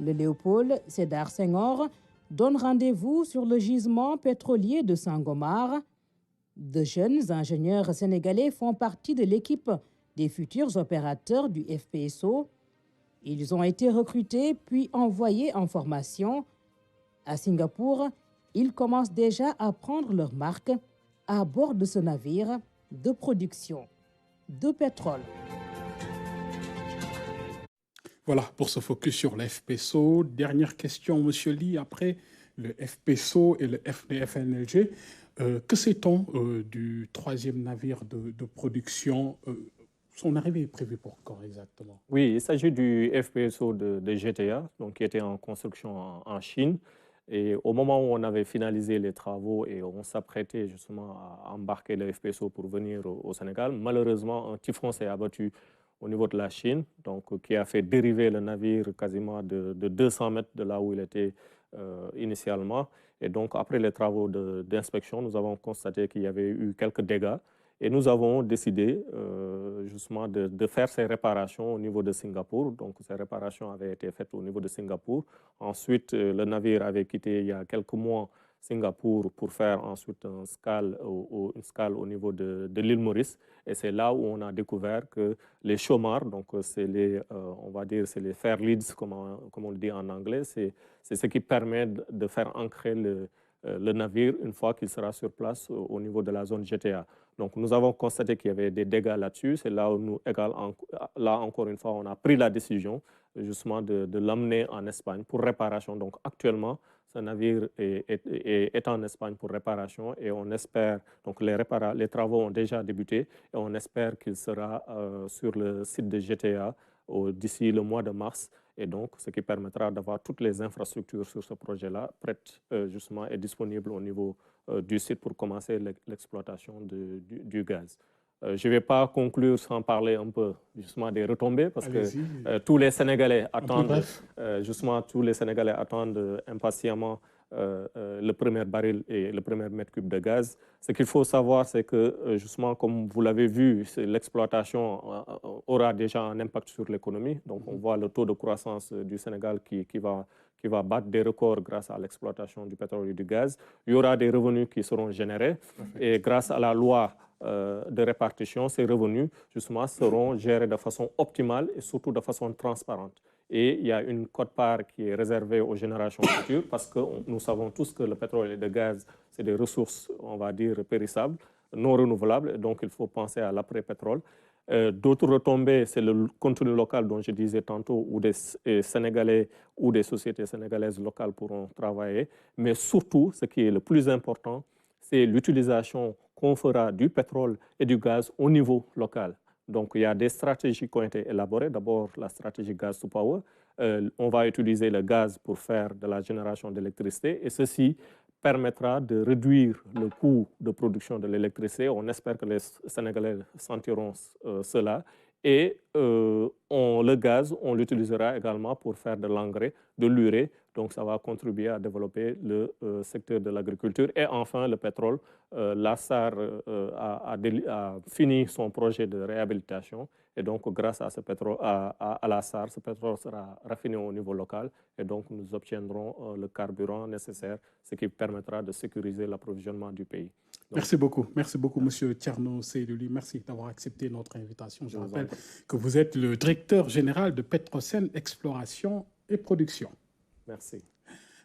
B: Le Léopold Sédar Senghor donne rendez-vous sur le gisement pétrolier de Sangomar. De jeunes ingénieurs sénégalais font partie de l'équipe des futurs opérateurs du FPSO. Ils ont été recrutés puis envoyés en formation. À Singapour, ils commencent déjà à prendre leur marque à bord de ce navire de production de pétrole.
A: Voilà pour ce focus sur le FPSO. Dernière question, Monsieur Ly, après le FPSO et le FNLG, que sait-on du troisième navire de production? Son arrivée est prévue pour quand exactement?
H: Oui, il s'agit du FPSO de GTA, donc, qui était en construction en Chine. Et au moment où on avait finalisé les travaux et on s'apprêtait justement à embarquer le FPSO pour venir au Sénégal, malheureusement, un typhon s'est abattu au niveau de la Chine, donc, qui a fait dériver le navire quasiment de 200 mètres de là où il était initialement. Et donc, après les travaux d'inspection, nous avons constaté qu'il y avait eu quelques dégâts. Et nous avons décidé justement de faire ces réparations au niveau de Singapour. Donc ces réparations avaient été faites au niveau de Singapour. Ensuite, le navire avait quitté il y a quelques mois Singapour pour faire ensuite une escale au niveau de l'île Maurice. Et c'est là où on a découvert que les chômeurs, donc c'est on va dire, c'est les fair leads, comme on le dit en anglais, c'est ce qui permet de faire ancrer le navire une fois qu'il sera sur place au niveau de la zone GTA. Donc nous avons constaté qu'il y avait des dégâts là-dessus. C'est là où là encore une fois, on a pris la décision justement de l'amener en Espagne pour réparation. Donc actuellement, ce navire est en Espagne pour réparation et on espère, donc les travaux ont déjà débuté et on espère qu'il sera sur le site de GTA d'ici le mois de mars. Et donc, ce qui permettra d'avoir toutes les infrastructures sur ce projet-là prêtes justement et disponibles au niveau du site pour commencer l'exploitation du gaz. Je ne vais pas conclure sans parler un peu justement des retombées parce que tous les Sénégalais attendent impatiemment le premier baril et le premier mètre cube de gaz. Ce qu'il faut savoir, c'est que justement, comme vous l'avez vu, l'exploitation aura déjà un impact sur l'économie. Donc, on voit le taux de croissance du Sénégal qui va battre des records grâce à l'exploitation du pétrole et du gaz. Il y aura des revenus qui seront générés et grâce à la loi de répartition, ces revenus justement seront gérés de façon optimale et surtout de façon transparente. Et il y a une quote-part qui est réservée aux générations futures parce que nous savons tous que le pétrole et le gaz, c'est des ressources, on va dire, périssables, non renouvelables. Donc, il faut penser à l'après-pétrole. D'autres retombées, c'est le contenu local dont je disais tantôt, où des Sénégalais ou des sociétés sénégalaises locales pourront travailler. Mais surtout, ce qui est le plus important, c'est l'utilisation qu'on fera du pétrole et du gaz au niveau local. Donc, il y a des stratégies qui ont été élaborées. D'abord, la stratégie Gas to Power. On va utiliser le gaz pour faire de la génération d'électricité et ceci permettra de réduire le coût de production de l'électricité. On espère que les Sénégalais sentiront cela. Et le gaz, on l'utilisera également pour faire de l'engrais, de l'urée. Donc, ça va contribuer à développer le secteur de l'agriculture. Et enfin, le pétrole. La SAR a fini son projet de réhabilitation. Et donc, grâce à ce pétrole, à la SAR, ce pétrole sera raffiné au niveau local. Et donc, nous obtiendrons le carburant nécessaire, ce qui permettra de sécuriser l'approvisionnement du pays. Donc,
A: merci beaucoup, Monsieur Thierno Seydou Ly. Merci d'avoir accepté notre invitation. Je rappelle que vous êtes le directeur général de Petrosen Exploration et Production.
H: Merci.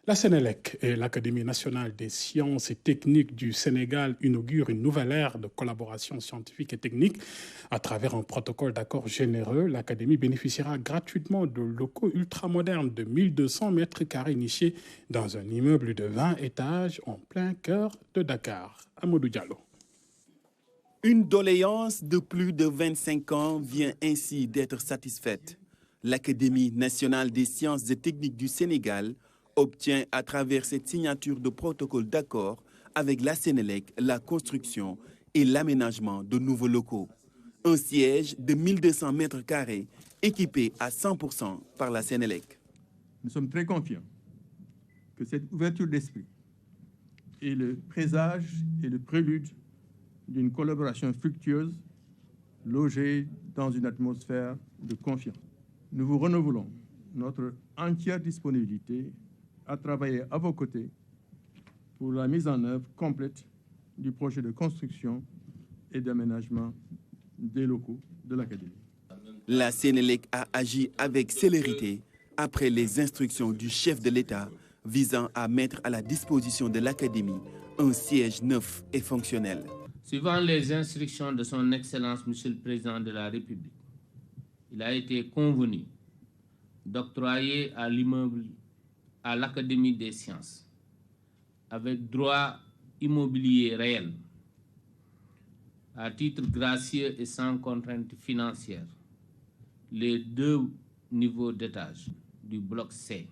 A: La Sénélec et l'Académie nationale des sciences et techniques du Sénégal inaugurent une nouvelle ère de collaboration scientifique et technique. À travers un protocole d'accord généreux, l'Académie bénéficiera gratuitement de locaux ultramodernes de 1200 mètres carrés initiés dans un immeuble de 20 étages en plein cœur de Dakar. Amadou Diallo.
M: Une doléance de plus de 25 ans vient ainsi d'être satisfaite. L'Académie nationale des sciences et techniques du Sénégal obtient à travers cette signature de protocole d'accord avec la Sénélec la construction et l'aménagement de nouveaux locaux. Un siège de 1200 mètres carrés équipé à 100% par la Sénélec.
N: Nous sommes très confiants que cette ouverture d'esprit est le présage et le prélude d'une collaboration fructueuse logée dans une atmosphère de confiance. Nous vous renouvelons notre entière disponibilité à travailler à vos côtés pour la mise en œuvre complète du projet de construction et d'aménagement des locaux de l'Académie.
M: La Sénélec a agi avec célérité après les instructions du chef de l'État visant à mettre à la disposition de l'Académie un siège neuf et fonctionnel.
O: Suivant les instructions de son Excellence, Monsieur le Président de la République, il a été convenu d'octroyer à l'immeuble à l'Académie des sciences, avec droit immobilier réel, à titre gracieux et sans contrainte financière, les 2 niveaux d'étage du bloc C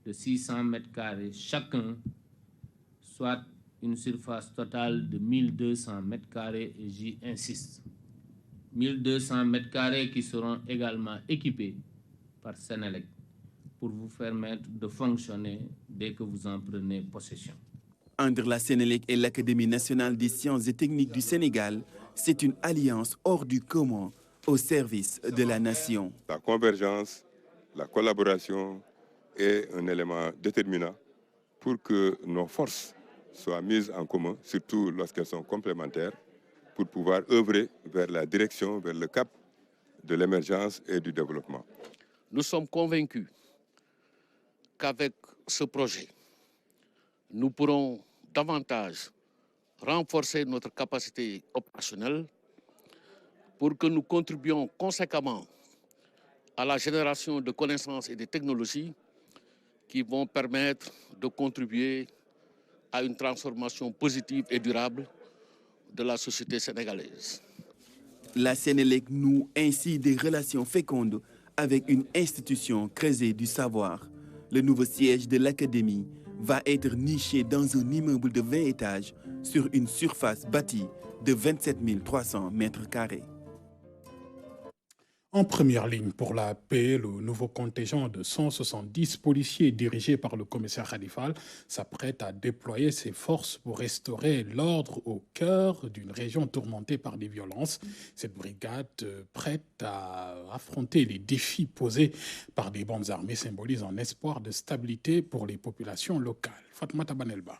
O: de 600 mètres carrés chacun, soit une surface totale de 1200 mètres carrés, et j'y insiste, 1200 mètres carrés qui seront également équipés par Sénélec pour vous permettre de fonctionner dès que vous en prenez possession.
M: Entre la Sénélec et l'Académie nationale des sciences et techniques du Sénégal, c'est une alliance hors du commun au service de la nation.
P: La convergence, la collaboration est un élément déterminant pour que nos forces soient mises en commun, surtout lorsqu'elles sont complémentaires, pour pouvoir œuvrer vers la direction, vers le cap de l'émergence et du développement.
Q: Nous sommes convaincus qu'avec ce projet, nous pourrons davantage renforcer notre capacité opérationnelle pour que nous contribuions conséquemment à la génération de connaissances et de technologies qui vont permettre de contribuer à une transformation positive et durable de la société sénégalaise.
M: La Sénélec noue ainsi des relations fécondes avec une institution creusée du savoir. Le nouveau siège de l'Académie va être niché dans un immeuble de 20 étages sur une surface bâtie de 27 300 mètres carrés.
A: En première ligne pour la paix, le nouveau contingent de 170 policiers dirigé par le commissaire Khalifa Fall s'apprête à déployer ses forces pour restaurer l'ordre au cœur d'une région tourmentée par des violences. Cette brigade, prête à affronter les défis posés par des bandes armées, symbolise un espoir de stabilité pour les populations locales. Fatmata Banelba.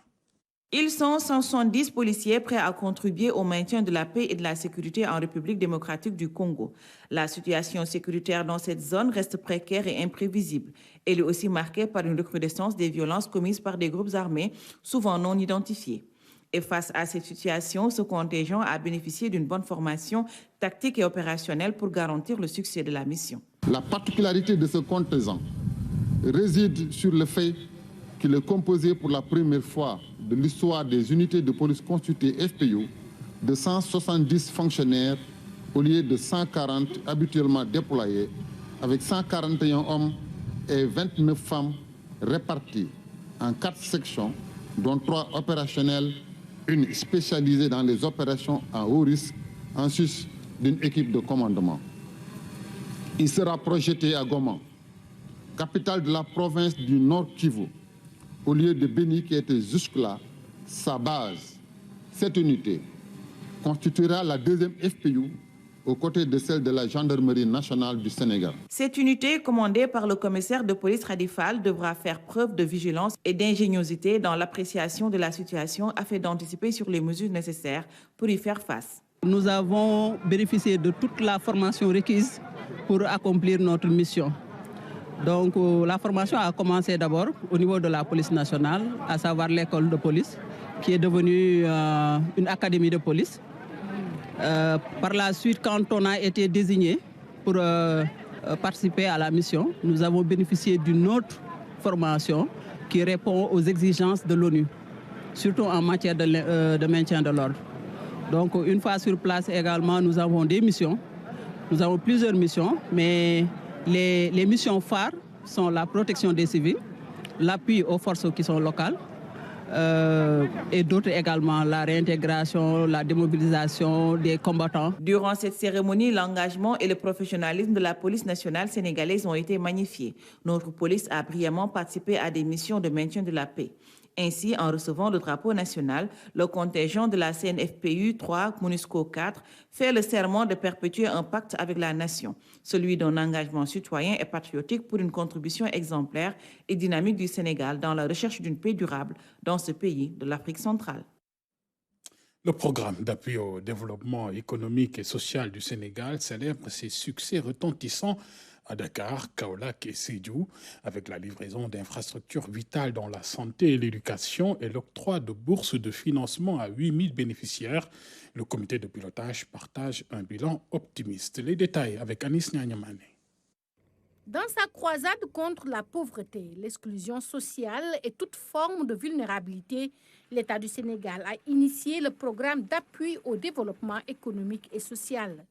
R: Ils sont 170 policiers prêts à contribuer au maintien de la paix et de la sécurité en République démocratique du Congo. La situation sécuritaire dans cette zone reste précaire et imprévisible. Elle est aussi marquée par une recrudescence des violences commises par des groupes armés, souvent non identifiés. Et face à cette situation, ce contingent a bénéficié d'une bonne formation tactique et opérationnelle pour garantir le succès de la mission.
S: La particularité de ce contingent réside sur le fait qu'il est composé pour la première fois de l'histoire des unités de police constituées FPU de 170 fonctionnaires au lieu de 140 habituellement déployés, avec 141 hommes et 29 femmes répartis en 4 sections, dont 3 opérationnelles, une spécialisée dans les opérations à haut risque, en sus d'une équipe de commandement. Il sera projeté à Goma, capitale de la province du Nord Kivu, au lieu de Béni qui était jusque-là sa base. Cette unité constituera la deuxième FPU aux côtés de celle de la Gendarmerie nationale du Sénégal.
R: Cette unité, commandée par le commissaire de police Khalifa Fall, devra faire preuve de vigilance et d'ingéniosité dans l'appréciation de la situation afin d'anticiper sur les mesures nécessaires pour y faire face.
T: Nous avons bénéficié de toute la formation requise pour accomplir notre mission. Donc la formation a commencé d'abord au niveau de la police nationale, à savoir l'école de police, qui est devenue une académie de police. Par la suite, quand on a été désigné pour participer à la mission, nous avons bénéficié d'une autre formation qui répond aux exigences de l'ONU, surtout en matière de maintien de l'ordre. Donc une fois sur place également, nous avons des missions. Nous avons plusieurs missions, mais les missions phares sont la protection des civils, l'appui aux forces qui sont locales et d'autres également, la réintégration, la démobilisation des combattants.
R: Durant cette cérémonie, l'engagement et le professionnalisme de la police nationale sénégalaise ont été magnifiés. Notre police a brillamment participé à des missions de maintien de la paix. Ainsi, en recevant le drapeau national, le contingent de la CNFPU 3, MONUSCO 4, fait le serment de perpétuer un pacte avec la nation, celui d'un engagement citoyen et patriotique pour une contribution exemplaire et dynamique du Sénégal dans la recherche d'une paix durable dans ce pays de l'Afrique centrale.
A: Le programme d'appui au développement économique et social du Sénégal célèbre ses succès retentissants à Dakar, Kaolack et Sédhiou, avec la livraison d'infrastructures vitales dans la santé et l'éducation et l'octroi de bourses de financement à 8000 bénéficiaires. Le comité de pilotage partage un bilan optimiste. Les détails avec Anis Nyanyamane.
U: Dans sa croisade contre la pauvreté, l'exclusion sociale et toute forme de vulnérabilité, l'État du Sénégal a initié le programme d'appui au développement économique et social.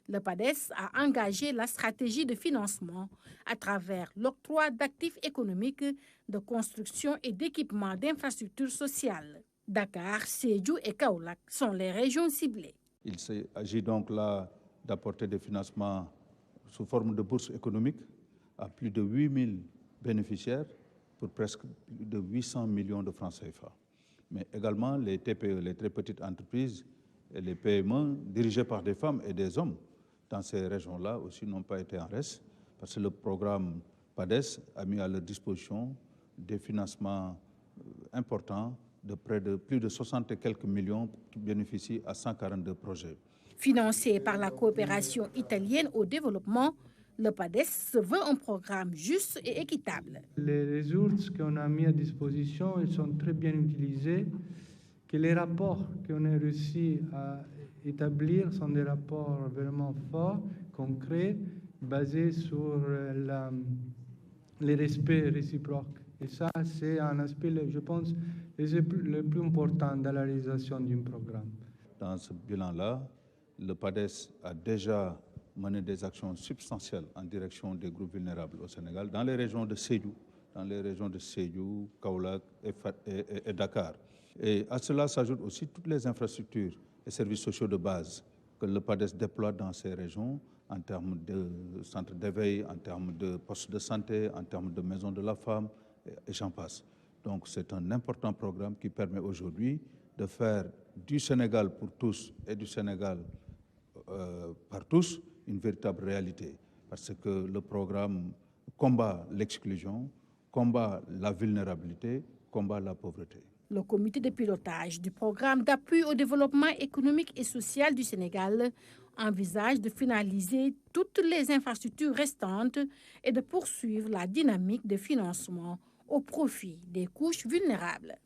U: Le PADES a engagé la stratégie de financement à travers l'octroi d'actifs économiques, de construction et d'équipement d'infrastructures sociales. Dakar, Sédhiou et Kaolack sont les régions ciblées.
V: Il s'agit donc là d'apporter des financements sous forme de bourses économiques à plus de 8000 bénéficiaires pour presque plus de 800 millions de francs CFA. mais également les TPE, les très petites entreprises, et les PME dirigées par des femmes et des hommes dans ces régions-là aussi n'ont pas été en reste, parce que le programme PADES a mis à leur disposition des financements importants de près de plus de 60 et quelques millions qui bénéficient à 142 projets.
U: Financé par la coopération italienne au développement, le PADES se veut un programme juste et équitable.
D: Les ressources qu'on a mis à disposition, ils sont très bien utilisées. Que les rapports qu'on a réussi à établir sont des rapports vraiment forts, concrets, basés sur le respect réciproque. Et ça, c'est un aspect, je pense, le plus important dans la réalisation d'un programme.
V: Dans ce bilan-là, le PADES a déjà mené des actions substantielles en direction des groupes vulnérables au Sénégal, dans les régions de Sédhiou, Kaolack et Dakar. Et à cela s'ajoutent aussi toutes les infrastructures et services sociaux de base que le PADES déploie dans ces régions en termes de centres d'éveil, en termes de postes de santé, en termes de maisons de la femme, et j'en passe. Donc c'est un important programme qui permet aujourd'hui de faire du Sénégal pour tous et du Sénégal par tous une véritable réalité. Parce que le programme combat l'exclusion, combat la vulnérabilité, combat la pauvreté.
U: Le comité de pilotage du programme d'appui au développement économique et social du Sénégal envisage de finaliser toutes les infrastructures restantes et de poursuivre la dynamique de financement au profit des couches vulnérables.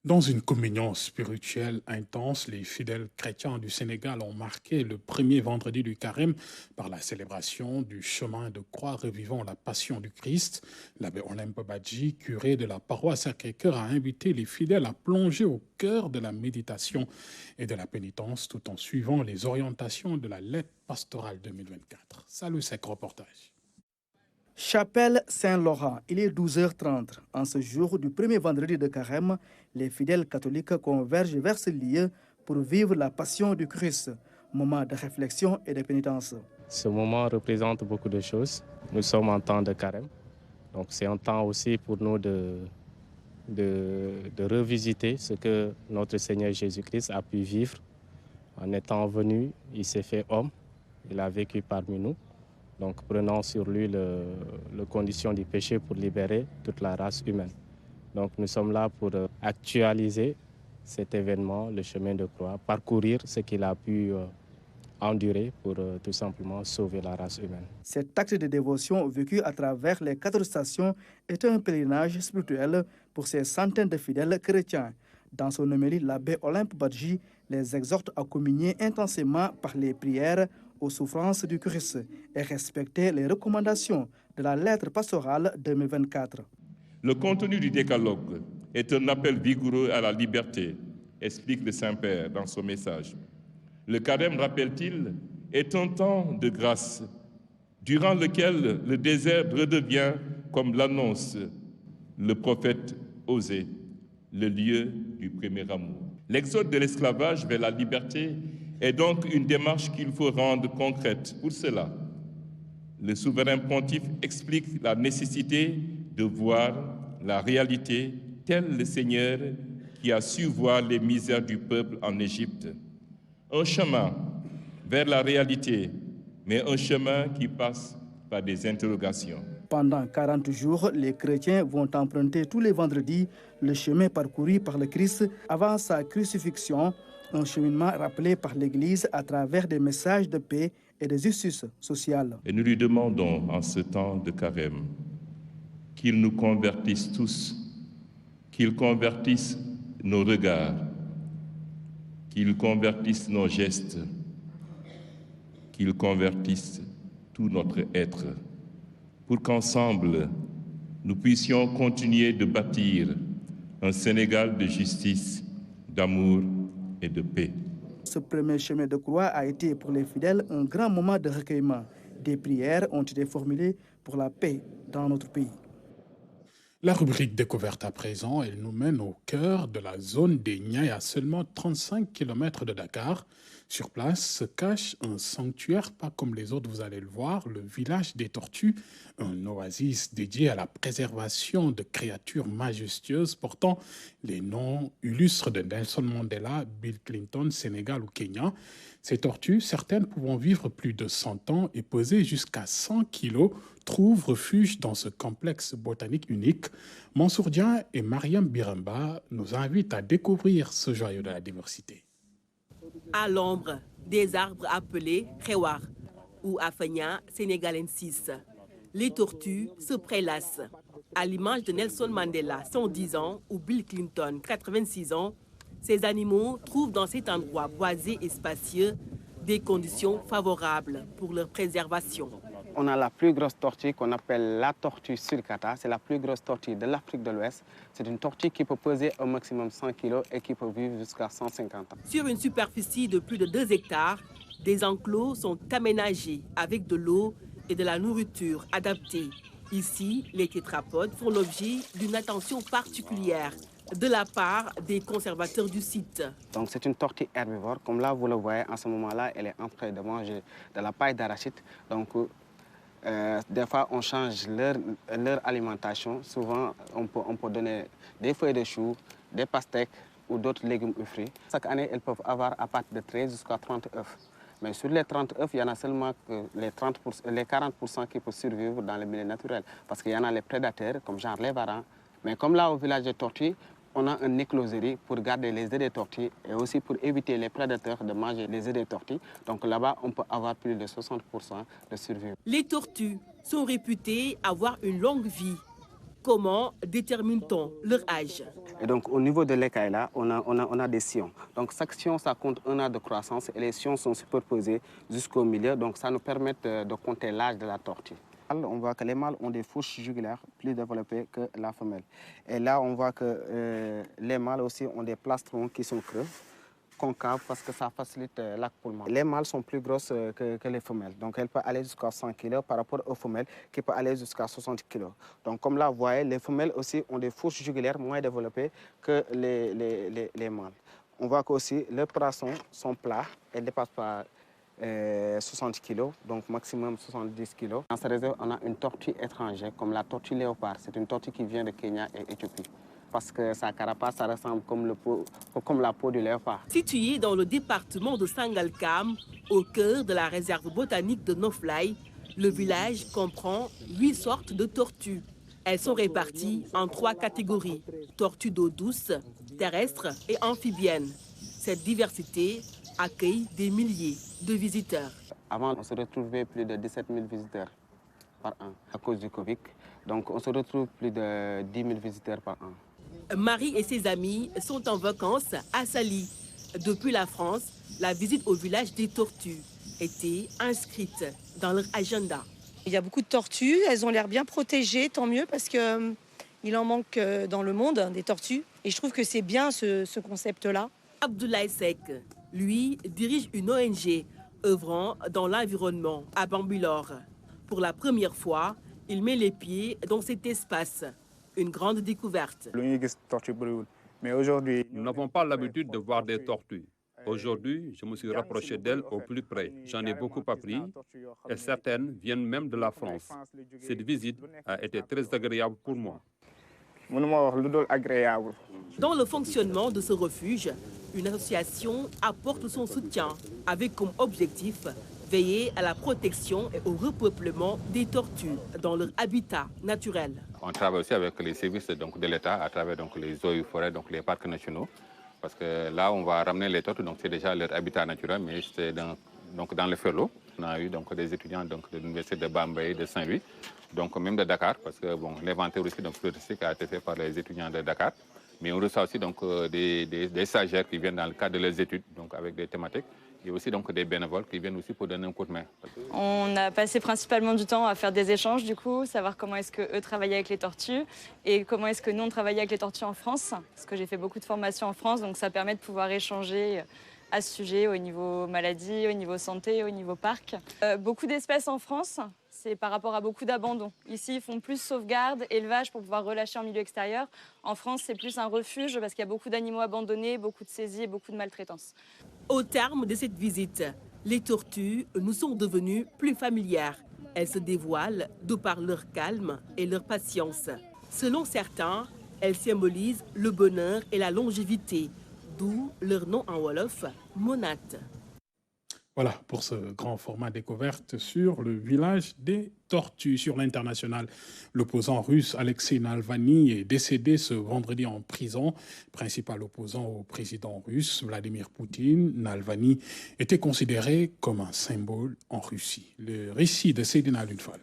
A: Dans une communion spirituelle intense, les fidèles chrétiens du Sénégal ont marqué le premier vendredi du carême par la célébration du chemin de croix revivant la passion du Christ. L'abbé Olympe Badji, curé de la paroisse Sacré-Cœur, a invité les fidèles à plonger au cœur de la méditation et de la pénitence tout en suivant les orientations de la lettre pastorale 2024. Salut, sec reportage.
E: Chapelle Saint-Laurent, il est 12h30. En ce jour du premier vendredi de carême, les fidèles catholiques convergent vers ce lieu pour vivre la passion du Christ, moment de réflexion et de pénitence.
W: Ce moment représente beaucoup de choses. Nous sommes en temps de carême, donc c'est un temps aussi pour nous de revisiter ce que notre Seigneur Jésus-Christ a pu vivre. En étant venu, il s'est fait homme, il a vécu parmi nous. Donc prenant sur lui les conditions du péché pour libérer toute la race humaine. Donc nous sommes là pour actualiser cet événement, le chemin de croix, parcourir ce qu'il a pu endurer pour tout simplement sauver la race humaine.
E: Cet acte de dévotion vécu à travers les 4 stations est un pèlerinage spirituel pour ces centaines de fidèles chrétiens. Dans son homélie, l'abbé Olympe Badji les exhorte à communier intensément par les prières aux souffrances du Christ et respecter les recommandations de la lettre pastorale 2024.
J: Le contenu du décalogue est un appel vigoureux à la liberté, explique le Saint-Père dans son message. Le carême, rappelle-t-il, est un temps de grâce, durant lequel le désert redevient, comme l'annonce le prophète Osée, le lieu du premier amour. L'exode de l'esclavage vers la liberté est donc une démarche qu'il faut rendre concrète. Pour cela, le souverain pontife explique la nécessité de voir la réalité tel le Seigneur qui a su voir les misères du peuple en Égypte. Un chemin vers la réalité, mais un chemin qui passe par des interrogations.
E: Pendant 40 jours, les chrétiens vont emprunter tous les vendredis le chemin parcouru par le Christ avant sa crucifixion, un cheminement rappelé par l'Église à travers des messages de paix et de justice sociale.
J: Et nous lui demandons en ce temps de carême qu'il nous convertisse tous, qu'il convertisse nos regards, qu'il convertisse nos gestes, qu'il convertisse tout notre être, pour qu'ensemble, nous puissions continuer de bâtir un Sénégal de justice, d'amour et de paix.
E: Ce premier chemin de croix a été pour les fidèles un grand moment de recueillement. Des prières ont été formulées pour la paix dans notre pays.
A: La rubrique découverte à présent, elle nous mène au cœur de la zone des Niayes, à seulement 35 km de Dakar. Sur place se cache un sanctuaire, pas comme les autres, vous allez le voir, le village des tortues, un oasis dédié à la préservation de créatures majestueuses portant les noms illustres de Nelson Mandela, Bill Clinton, Sénégal ou Kenya. Ces tortues, certaines pouvant vivre plus de 100 ans et peser jusqu'à 100 kilos, trouvent refuge dans ce complexe botanique unique. Mansour Dian et Mariam Biramba nous invitent à découvrir ce joyau de la diversité.
C: À l'ombre des arbres appelés Khewar ou Afanya sénégalensis, les tortues se prélassent. À l'image de Nelson Mandela, 110 ans, ou Bill Clinton, 86 ans, ces animaux trouvent dans cet endroit boisé et spacieux des conditions favorables pour leur préservation.
F: On a la plus grosse tortue qu'on appelle la tortue sulcata. C'est la plus grosse tortue de l'Afrique de l'Ouest. C'est une tortue qui peut peser au maximum 100 kg et qui peut vivre jusqu'à 150 ans.
C: Sur une superficie de plus de 2 hectares, des enclos sont aménagés avec de l'eau et de la nourriture adaptée. Ici, les tétrapodes font l'objet d'une attention particulière de la part des conservateurs du site.
F: Donc c'est une tortue herbivore. Comme là, vous le voyez, en ce moment-là, elle est en train de manger de la paille d'arachide. Donc des fois, on change leur alimentation. Souvent, on peut donner des feuilles de chou, des pastèques ou d'autres légumes ou fruits. Chaque année, elles peuvent avoir à partir de 13 jusqu'à 30 œufs. Mais sur les 30 œufs, il y en a seulement que les 40% qui peuvent survivre dans le milieu naturel. Parce qu'il y en a les prédateurs, comme genre les varans. Mais comme là, au village des tortues, on a une écloserie pour garder les œufs des tortues et aussi pour éviter les prédateurs de manger les œufs des tortues. Donc là-bas, on peut avoir plus de 60% de survie.
C: Les tortues sont réputées avoir une longue vie. Comment détermine-t-on leur âge?
F: Et donc au niveau de l'écaille, là, on a des sillons. Donc chaque sillon, ça compte 1 an de croissance et les sillons sont superposés jusqu'au milieu. Donc ça nous permet de compter l'âge de la tortue. On voit que les mâles ont des fourches jugulaires plus développées que la femelle. Et là, on voit que les mâles aussi ont des plastrons qui sont creux, concaves, parce que ça facilite l'accoulement. Les mâles sont plus grosses que les femelles. Donc, elles peuvent aller jusqu'à 100 kg par rapport aux femelles qui peuvent aller jusqu'à 60 kg. Donc, comme là, vous voyez, les femelles aussi ont des fourches jugulaires moins développées que les mâles. On voit qu'aussi, leurs poissons sont plats et ne dépassent pas 60 kg, donc maximum 70 kg. Dans cette réserve, on a une tortue étrangère, comme la tortue léopard. C'est une tortue qui vient de Kenya et Éthiopie. Parce que sa carapace, ça ressemble comme la peau du léopard.
C: Situé dans le département de Sangalkam, au cœur de la réserve botanique de Noflay, le village comprend 8 sortes de tortues. Elles sont réparties en 3 catégories, tortues d'eau douce, terrestres et amphibiennes. Cette diversité accueille des milliers de visiteurs.
F: Avant, on se retrouvait plus de 17 000 visiteurs par an à cause du Covid. Donc, on se retrouve plus de 10 000 visiteurs par an.
C: Marie et ses amis sont en vacances à Sali. Depuis la France, la visite au village des tortues était inscrite dans leur agenda.
G: Il y a beaucoup de tortues, elles ont l'air bien protégées, tant mieux, parce qu'il en manque dans le monde, des tortues. Et je trouve que c'est bien ce concept-là.
C: Abdoulaye Sek, lui, dirige une ONG œuvrant dans l'environnement à Bambilor. Pour la première fois, il met les pieds dans cet espace. Une grande découverte.
X: Mais aujourd'hui, nous n'avons pas l'habitude de voir des tortues. Aujourd'hui, je me suis rapproché d'elles au plus près. J'en ai beaucoup appris et certaines viennent même de la France. Cette visite a été très agréable pour moi.
C: Dans le fonctionnement de ce refuge, une association apporte son soutien avec comme objectif veiller à la protection et au repeuplement des tortues dans leur habitat naturel.
Y: On travaille aussi avec les services de l'État à travers les eaux et forêts, les parcs nationaux. Parce que là, on va ramener les tortues, donc c'est déjà leur habitat naturel, mais c'est dans le Ferlo. On a eu des étudiants de l'université de Bambey, de Saint-Louis, donc même de Dakar, parce que l'inventaire aussi touristique a été fait par les étudiants de Dakar. Mais on reçoit aussi des stagiaires qui viennent dans le cadre de leurs études, avec des thématiques. Il y a aussi des bénévoles qui viennent aussi pour donner un coup de main.
Z: On a passé principalement du temps à faire des échanges, du coup, savoir comment est-ce qu'eux travaillaient avec les tortues et comment est-ce que nous, on travaillait avec les tortues en France. Parce que j'ai fait beaucoup de formations en France, donc ça permet de pouvoir échanger à ce sujet au niveau maladie, au niveau santé, au niveau parc. Beaucoup d'espèces en France, c'est par rapport à beaucoup d'abandons. Ici, ils font plus sauvegarde, élevage pour pouvoir relâcher en milieu extérieur. En France, c'est plus un refuge parce qu'il y a beaucoup d'animaux abandonnés, beaucoup de saisies et beaucoup de maltraitance.
C: Au terme de cette visite, les tortues nous sont devenues plus familières. Elles se dévoilent de par leur calme et leur patience. Selon certains, elles symbolisent le bonheur et la longévité, d'où leur nom en wolof, Monat.
A: Voilà pour ce grand format découverte sur le village des tortues. Sur l'international, l'opposant russe Alexei Navalny est décédé ce vendredi en prison. Principal opposant au président russe Vladimir Poutine, Navalny était considéré comme un symbole en Russie. Le récit de Seydina Lunfal.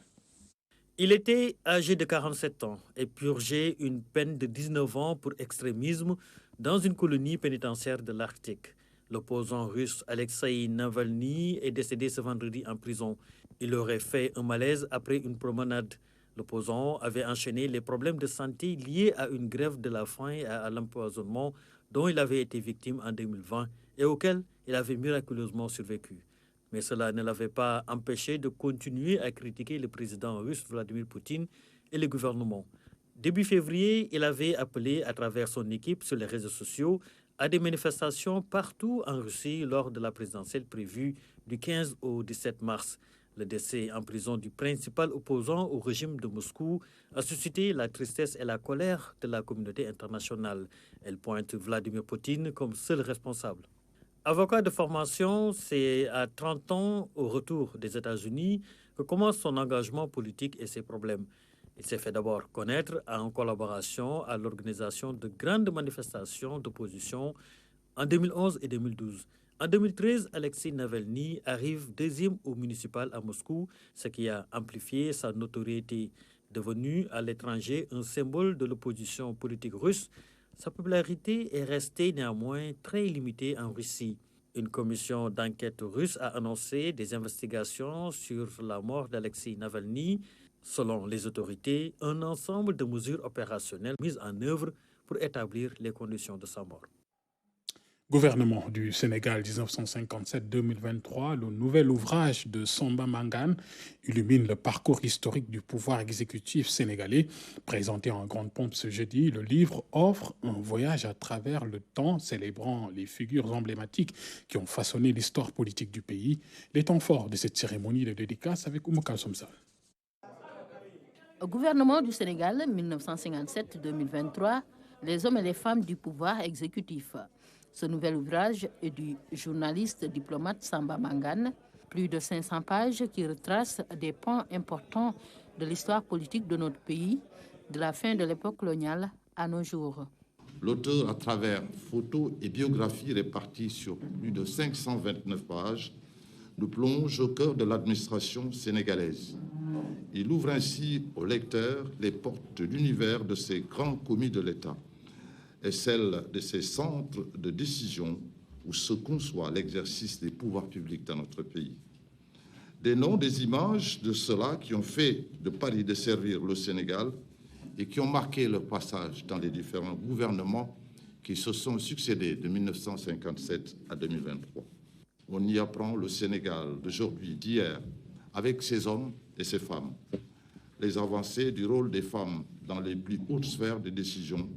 B: Il était âgé de 47 ans et purgeait une peine de 19 ans pour extrémisme dans une colonie pénitentiaire de l'Arctique. L'opposant russe Alexei Navalny est décédé ce vendredi en prison. Il aurait fait un malaise après une promenade. L'opposant avait enchaîné les problèmes de santé liés à une grève de la faim et à l'empoisonnement dont il avait été victime en 2020 et auquel il avait miraculeusement survécu. Mais cela ne l'avait pas empêché de continuer à critiquer le président russe Vladimir Poutine et le gouvernement. Début février, il avait appelé à travers son équipe sur les réseaux sociaux à des manifestations partout en Russie lors de la présidentielle prévue du 15 au 17 mars. Le décès en prison du principal opposant au régime de Moscou a suscité la tristesse et la colère de la communauté internationale. Elle pointe Vladimir Poutine comme seul responsable. Avocat de formation, c'est à 30 ans, au retour des États-Unis, que commence son engagement politique et ses problèmes. Il s'est fait d'abord connaître en collaboration à l'organisation de grandes manifestations d'opposition en 2011 et 2012. En 2013, Alexei Navalny arrive deuxième au municipal à Moscou, ce qui a amplifié sa notoriété. Devenu à l'étranger un symbole de l'opposition politique russe, sa popularité est restée néanmoins très limitée en Russie. Une commission d'enquête russe a annoncé des investigations sur la mort d'Alexei Navalny. Selon les autorités, un ensemble de mesures opérationnelles mises en œuvre pour établir les conditions de sa mort.
A: Gouvernement du Sénégal 1957-2023, le nouvel ouvrage de Samba Mangane illumine le parcours historique du pouvoir exécutif sénégalais. Présenté en grande pompe ce jeudi, le livre offre un voyage à travers le temps, célébrant les figures emblématiques qui ont façonné l'histoire politique du pays. Les temps forts de cette cérémonie de dédicace avec Oumou Kalsoum Sall.
H: Au gouvernement du Sénégal 1957-2023, les hommes et les femmes du pouvoir exécutif. Ce nouvel ouvrage est du journaliste diplomate Samba Mangane, plus de 500 pages qui retracent des points importants de l'histoire politique de notre pays, de la fin de l'époque coloniale à nos jours.
I: L'auteur, à travers photos et biographies réparties sur plus de 529 pages, nous plonge au cœur de l'administration sénégalaise. Il ouvre ainsi aux lecteurs les portes de l'univers de ces grands commis de l'État et celles de ces centres de décision où se conçoit l'exercice des pouvoirs publics dans notre pays. Des noms, des images de ceux-là qui ont fait de Paris desservir le Sénégal et qui ont marqué leur passage dans les différents gouvernements qui se sont succédés de 1957 à 2023. On y apprend le Sénégal d'aujourd'hui, d'hier, avec ses hommes et ses femmes, les avancées du rôle des femmes dans les plus hautes sphères de décision,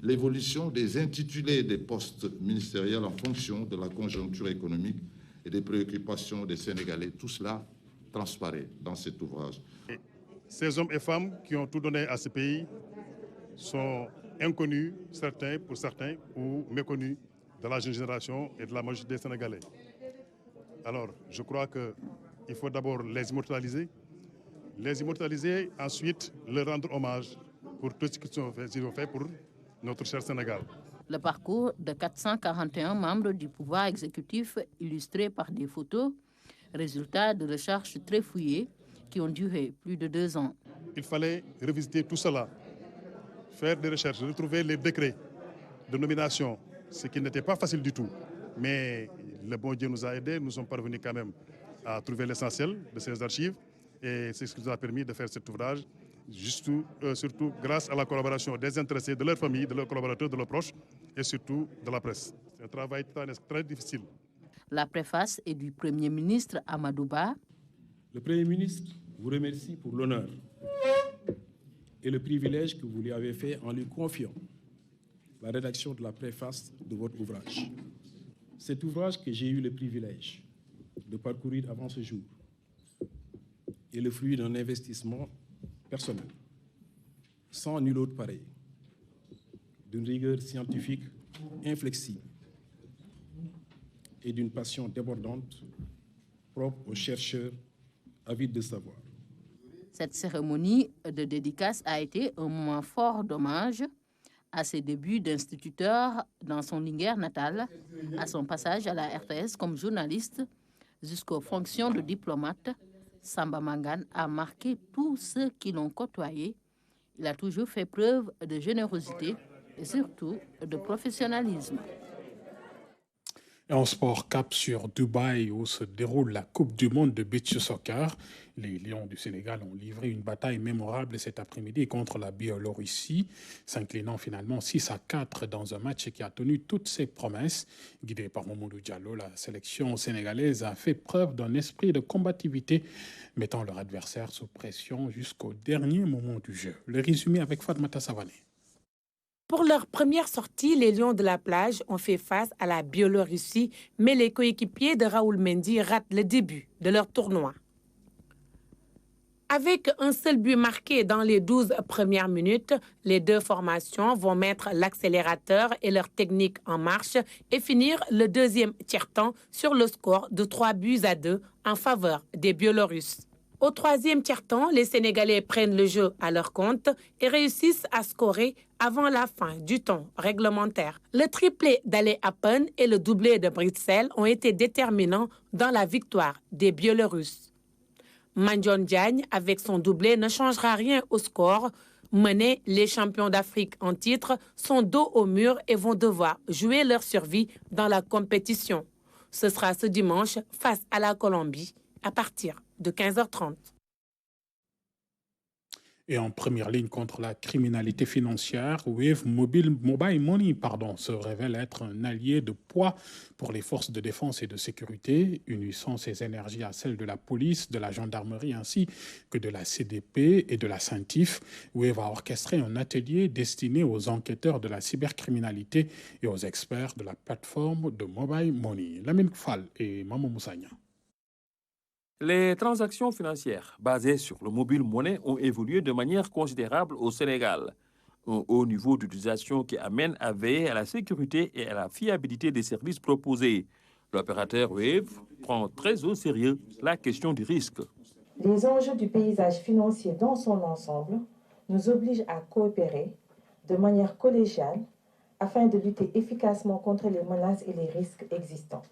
I: l'évolution des intitulés des postes ministériels en fonction de la conjoncture économique et des préoccupations des Sénégalais. Tout cela transparaît dans cet ouvrage.
K: Ces hommes et femmes qui ont tout donné à ce pays sont inconnus, pour certains, ou méconnus de la jeune génération et de la majorité des Sénégalais. Alors, je crois qu'il faut d'abord les immortaliser, ensuite leur rendre hommage pour tout ce qu'ils ont fait pour notre cher Sénégal.
H: Le parcours de 441 membres du pouvoir exécutif illustré par des photos, résultat de recherches très fouillées qui ont duré plus de 2 ans.
K: Il fallait revisiter tout cela, faire des recherches, retrouver les décrets de nomination, ce qui n'était pas facile du tout. Mais le bon Dieu nous a aidés, nous sommes parvenus quand même à trouver l'essentiel de ces archives et c'est ce qui nous a permis de faire cet ouvrage, surtout grâce à la collaboration des intéressés, de leurs familles, de leurs collaborateurs, de leurs proches et surtout de la presse. C'est un travail très difficile.
H: La préface est du Premier ministre Amadou Ba.
L: Le Premier ministre vous remercie pour l'honneur et le privilège que vous lui avez fait en lui confiant la rédaction de la préface de votre ouvrage. Cet ouvrage que j'ai eu le privilège de parcourir avant ce jour est le fruit d'un investissement personnel, sans nul autre pareil, d'une rigueur scientifique inflexible et d'une passion débordante propre aux chercheurs avides de savoir.
H: Cette cérémonie de dédicace a été un moment fort d'hommage à ses débuts d'instituteur dans son Linguère natal, à son passage à la RTS comme journaliste, jusqu'aux fonctions de diplomate. Samba Mangane a marqué tous ceux qui l'ont côtoyé. Il a toujours fait preuve de générosité et surtout de professionnalisme.
A: Et en sport, cap sur Dubaï où se déroule la Coupe du monde de beach soccer. Les Lions du Sénégal ont livré une bataille mémorable cet après-midi contre la Biélorussie, s'inclinant finalement 6-4 dans un match qui a tenu toutes ses promesses. Guidé par Mamadou Diallo, la sélection sénégalaise a fait preuve d'un esprit de combativité, mettant leur adversaire sous pression jusqu'au dernier moment du jeu. Le résumé avec Fatmata Savané.
M: Pour leur première sortie, les Lions de la plage ont fait face à la Biélorussie, mais les coéquipiers de Raoul Mendy ratent le début de leur tournoi. Avec un seul but marqué dans les 12 premières minutes, les deux formations vont mettre l'accélérateur et leur technique en marche et finir le deuxième tiers-temps sur le score de 3-2 en faveur des Biélorusses. Au troisième tiers-temps, les Sénégalais prennent le jeu à leur compte et réussissent à scorer avant la fin du temps réglementaire. Le triplé d'Ale Appen et le doublé de Bruxelles ont été déterminants dans la victoire des Biélorusses. Mandjon Diagne, avec son doublé, ne changera rien au score. Menés, les champions d'Afrique en titre sont dos au mur et vont devoir jouer leur survie dans la compétition. Ce sera ce dimanche face à la Colombie à partir de 15h30.
A: Et en première ligne contre la criminalité financière, Wave Mobile Money se révèle être un allié de poids pour les forces de défense et de sécurité, unissant ses énergies à celles de la police, de la gendarmerie ainsi que de la CDP et de la CENTIF. Wave a orchestré un atelier destiné aux enquêteurs de la cybercriminalité et aux experts de la plateforme de Mobile Money. Lamine Fall et Maman Moussagna.
N: Les transactions financières basées sur le mobile money ont évolué de manière considérable au Sénégal. Un haut niveau d'utilisation qui amène à veiller à la sécurité et à la fiabilité des services proposés. L'opérateur Wave prend très au sérieux la question du risque.
O: Les enjeux du paysage financier dans son ensemble nous obligent à coopérer de manière collégiale afin de lutter efficacement contre les menaces et les risques existants.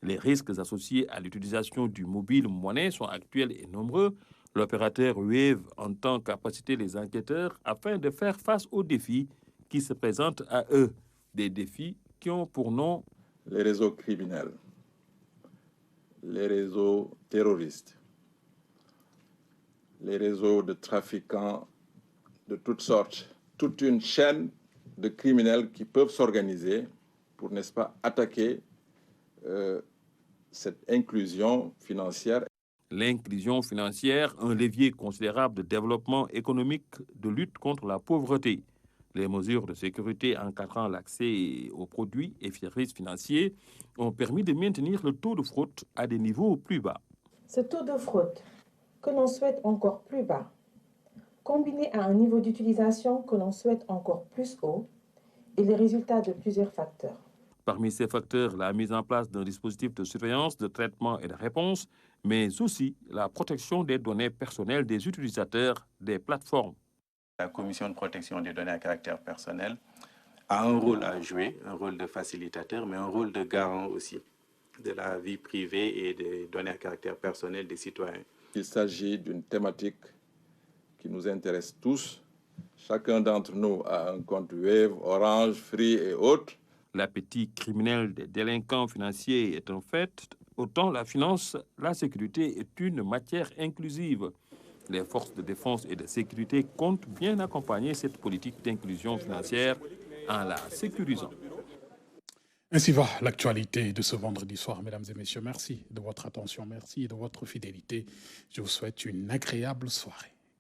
N: Les risques associés à l'utilisation du mobile money sont actuels et nombreux. L'opérateur Wave entend capaciter les enquêteurs afin de faire face aux défis qui se présentent à eux. Des défis qui ont pour nom
P: les réseaux criminels, les réseaux terroristes, les réseaux de trafiquants de toutes sortes, toute une chaîne de criminels qui peuvent s'organiser pour, n'est-ce pas, attaquer cette inclusion financière.
N: L'inclusion financière, un levier considérable de développement économique, de lutte contre la pauvreté. Les mesures de sécurité encadrant l'accès aux produits et services financiers ont permis de maintenir le taux de fraude à des niveaux plus bas.
O: Ce taux de fraude, que l'on souhaite encore plus bas, combiné à un niveau d'utilisation que l'on souhaite encore plus haut, est le résultat de plusieurs facteurs.
N: Parmi ces facteurs, la mise en place d'un dispositif de surveillance, de traitement et de réponse, mais aussi la protection des données personnelles des utilisateurs des plateformes.
Q: La Commission de protection des données à caractère personnel a un rôle à jouer, un rôle de facilitateur, mais un rôle de garant aussi de la vie privée et des données à caractère personnel des citoyens.
P: Il s'agit d'une thématique qui nous intéresse tous. Chacun d'entre nous a un compte Wave, Orange, Free et autres.
N: L'appétit criminel des délinquants financiers est un fait. Autant la finance, la sécurité est une matière inclusive. Les forces de défense et de sécurité comptent bien accompagner cette politique d'inclusion financière en la sécurisant.
A: Ainsi va l'actualité de ce vendredi soir, mesdames et messieurs. Merci de votre attention, merci de votre fidélité. Je vous souhaite une agréable soirée.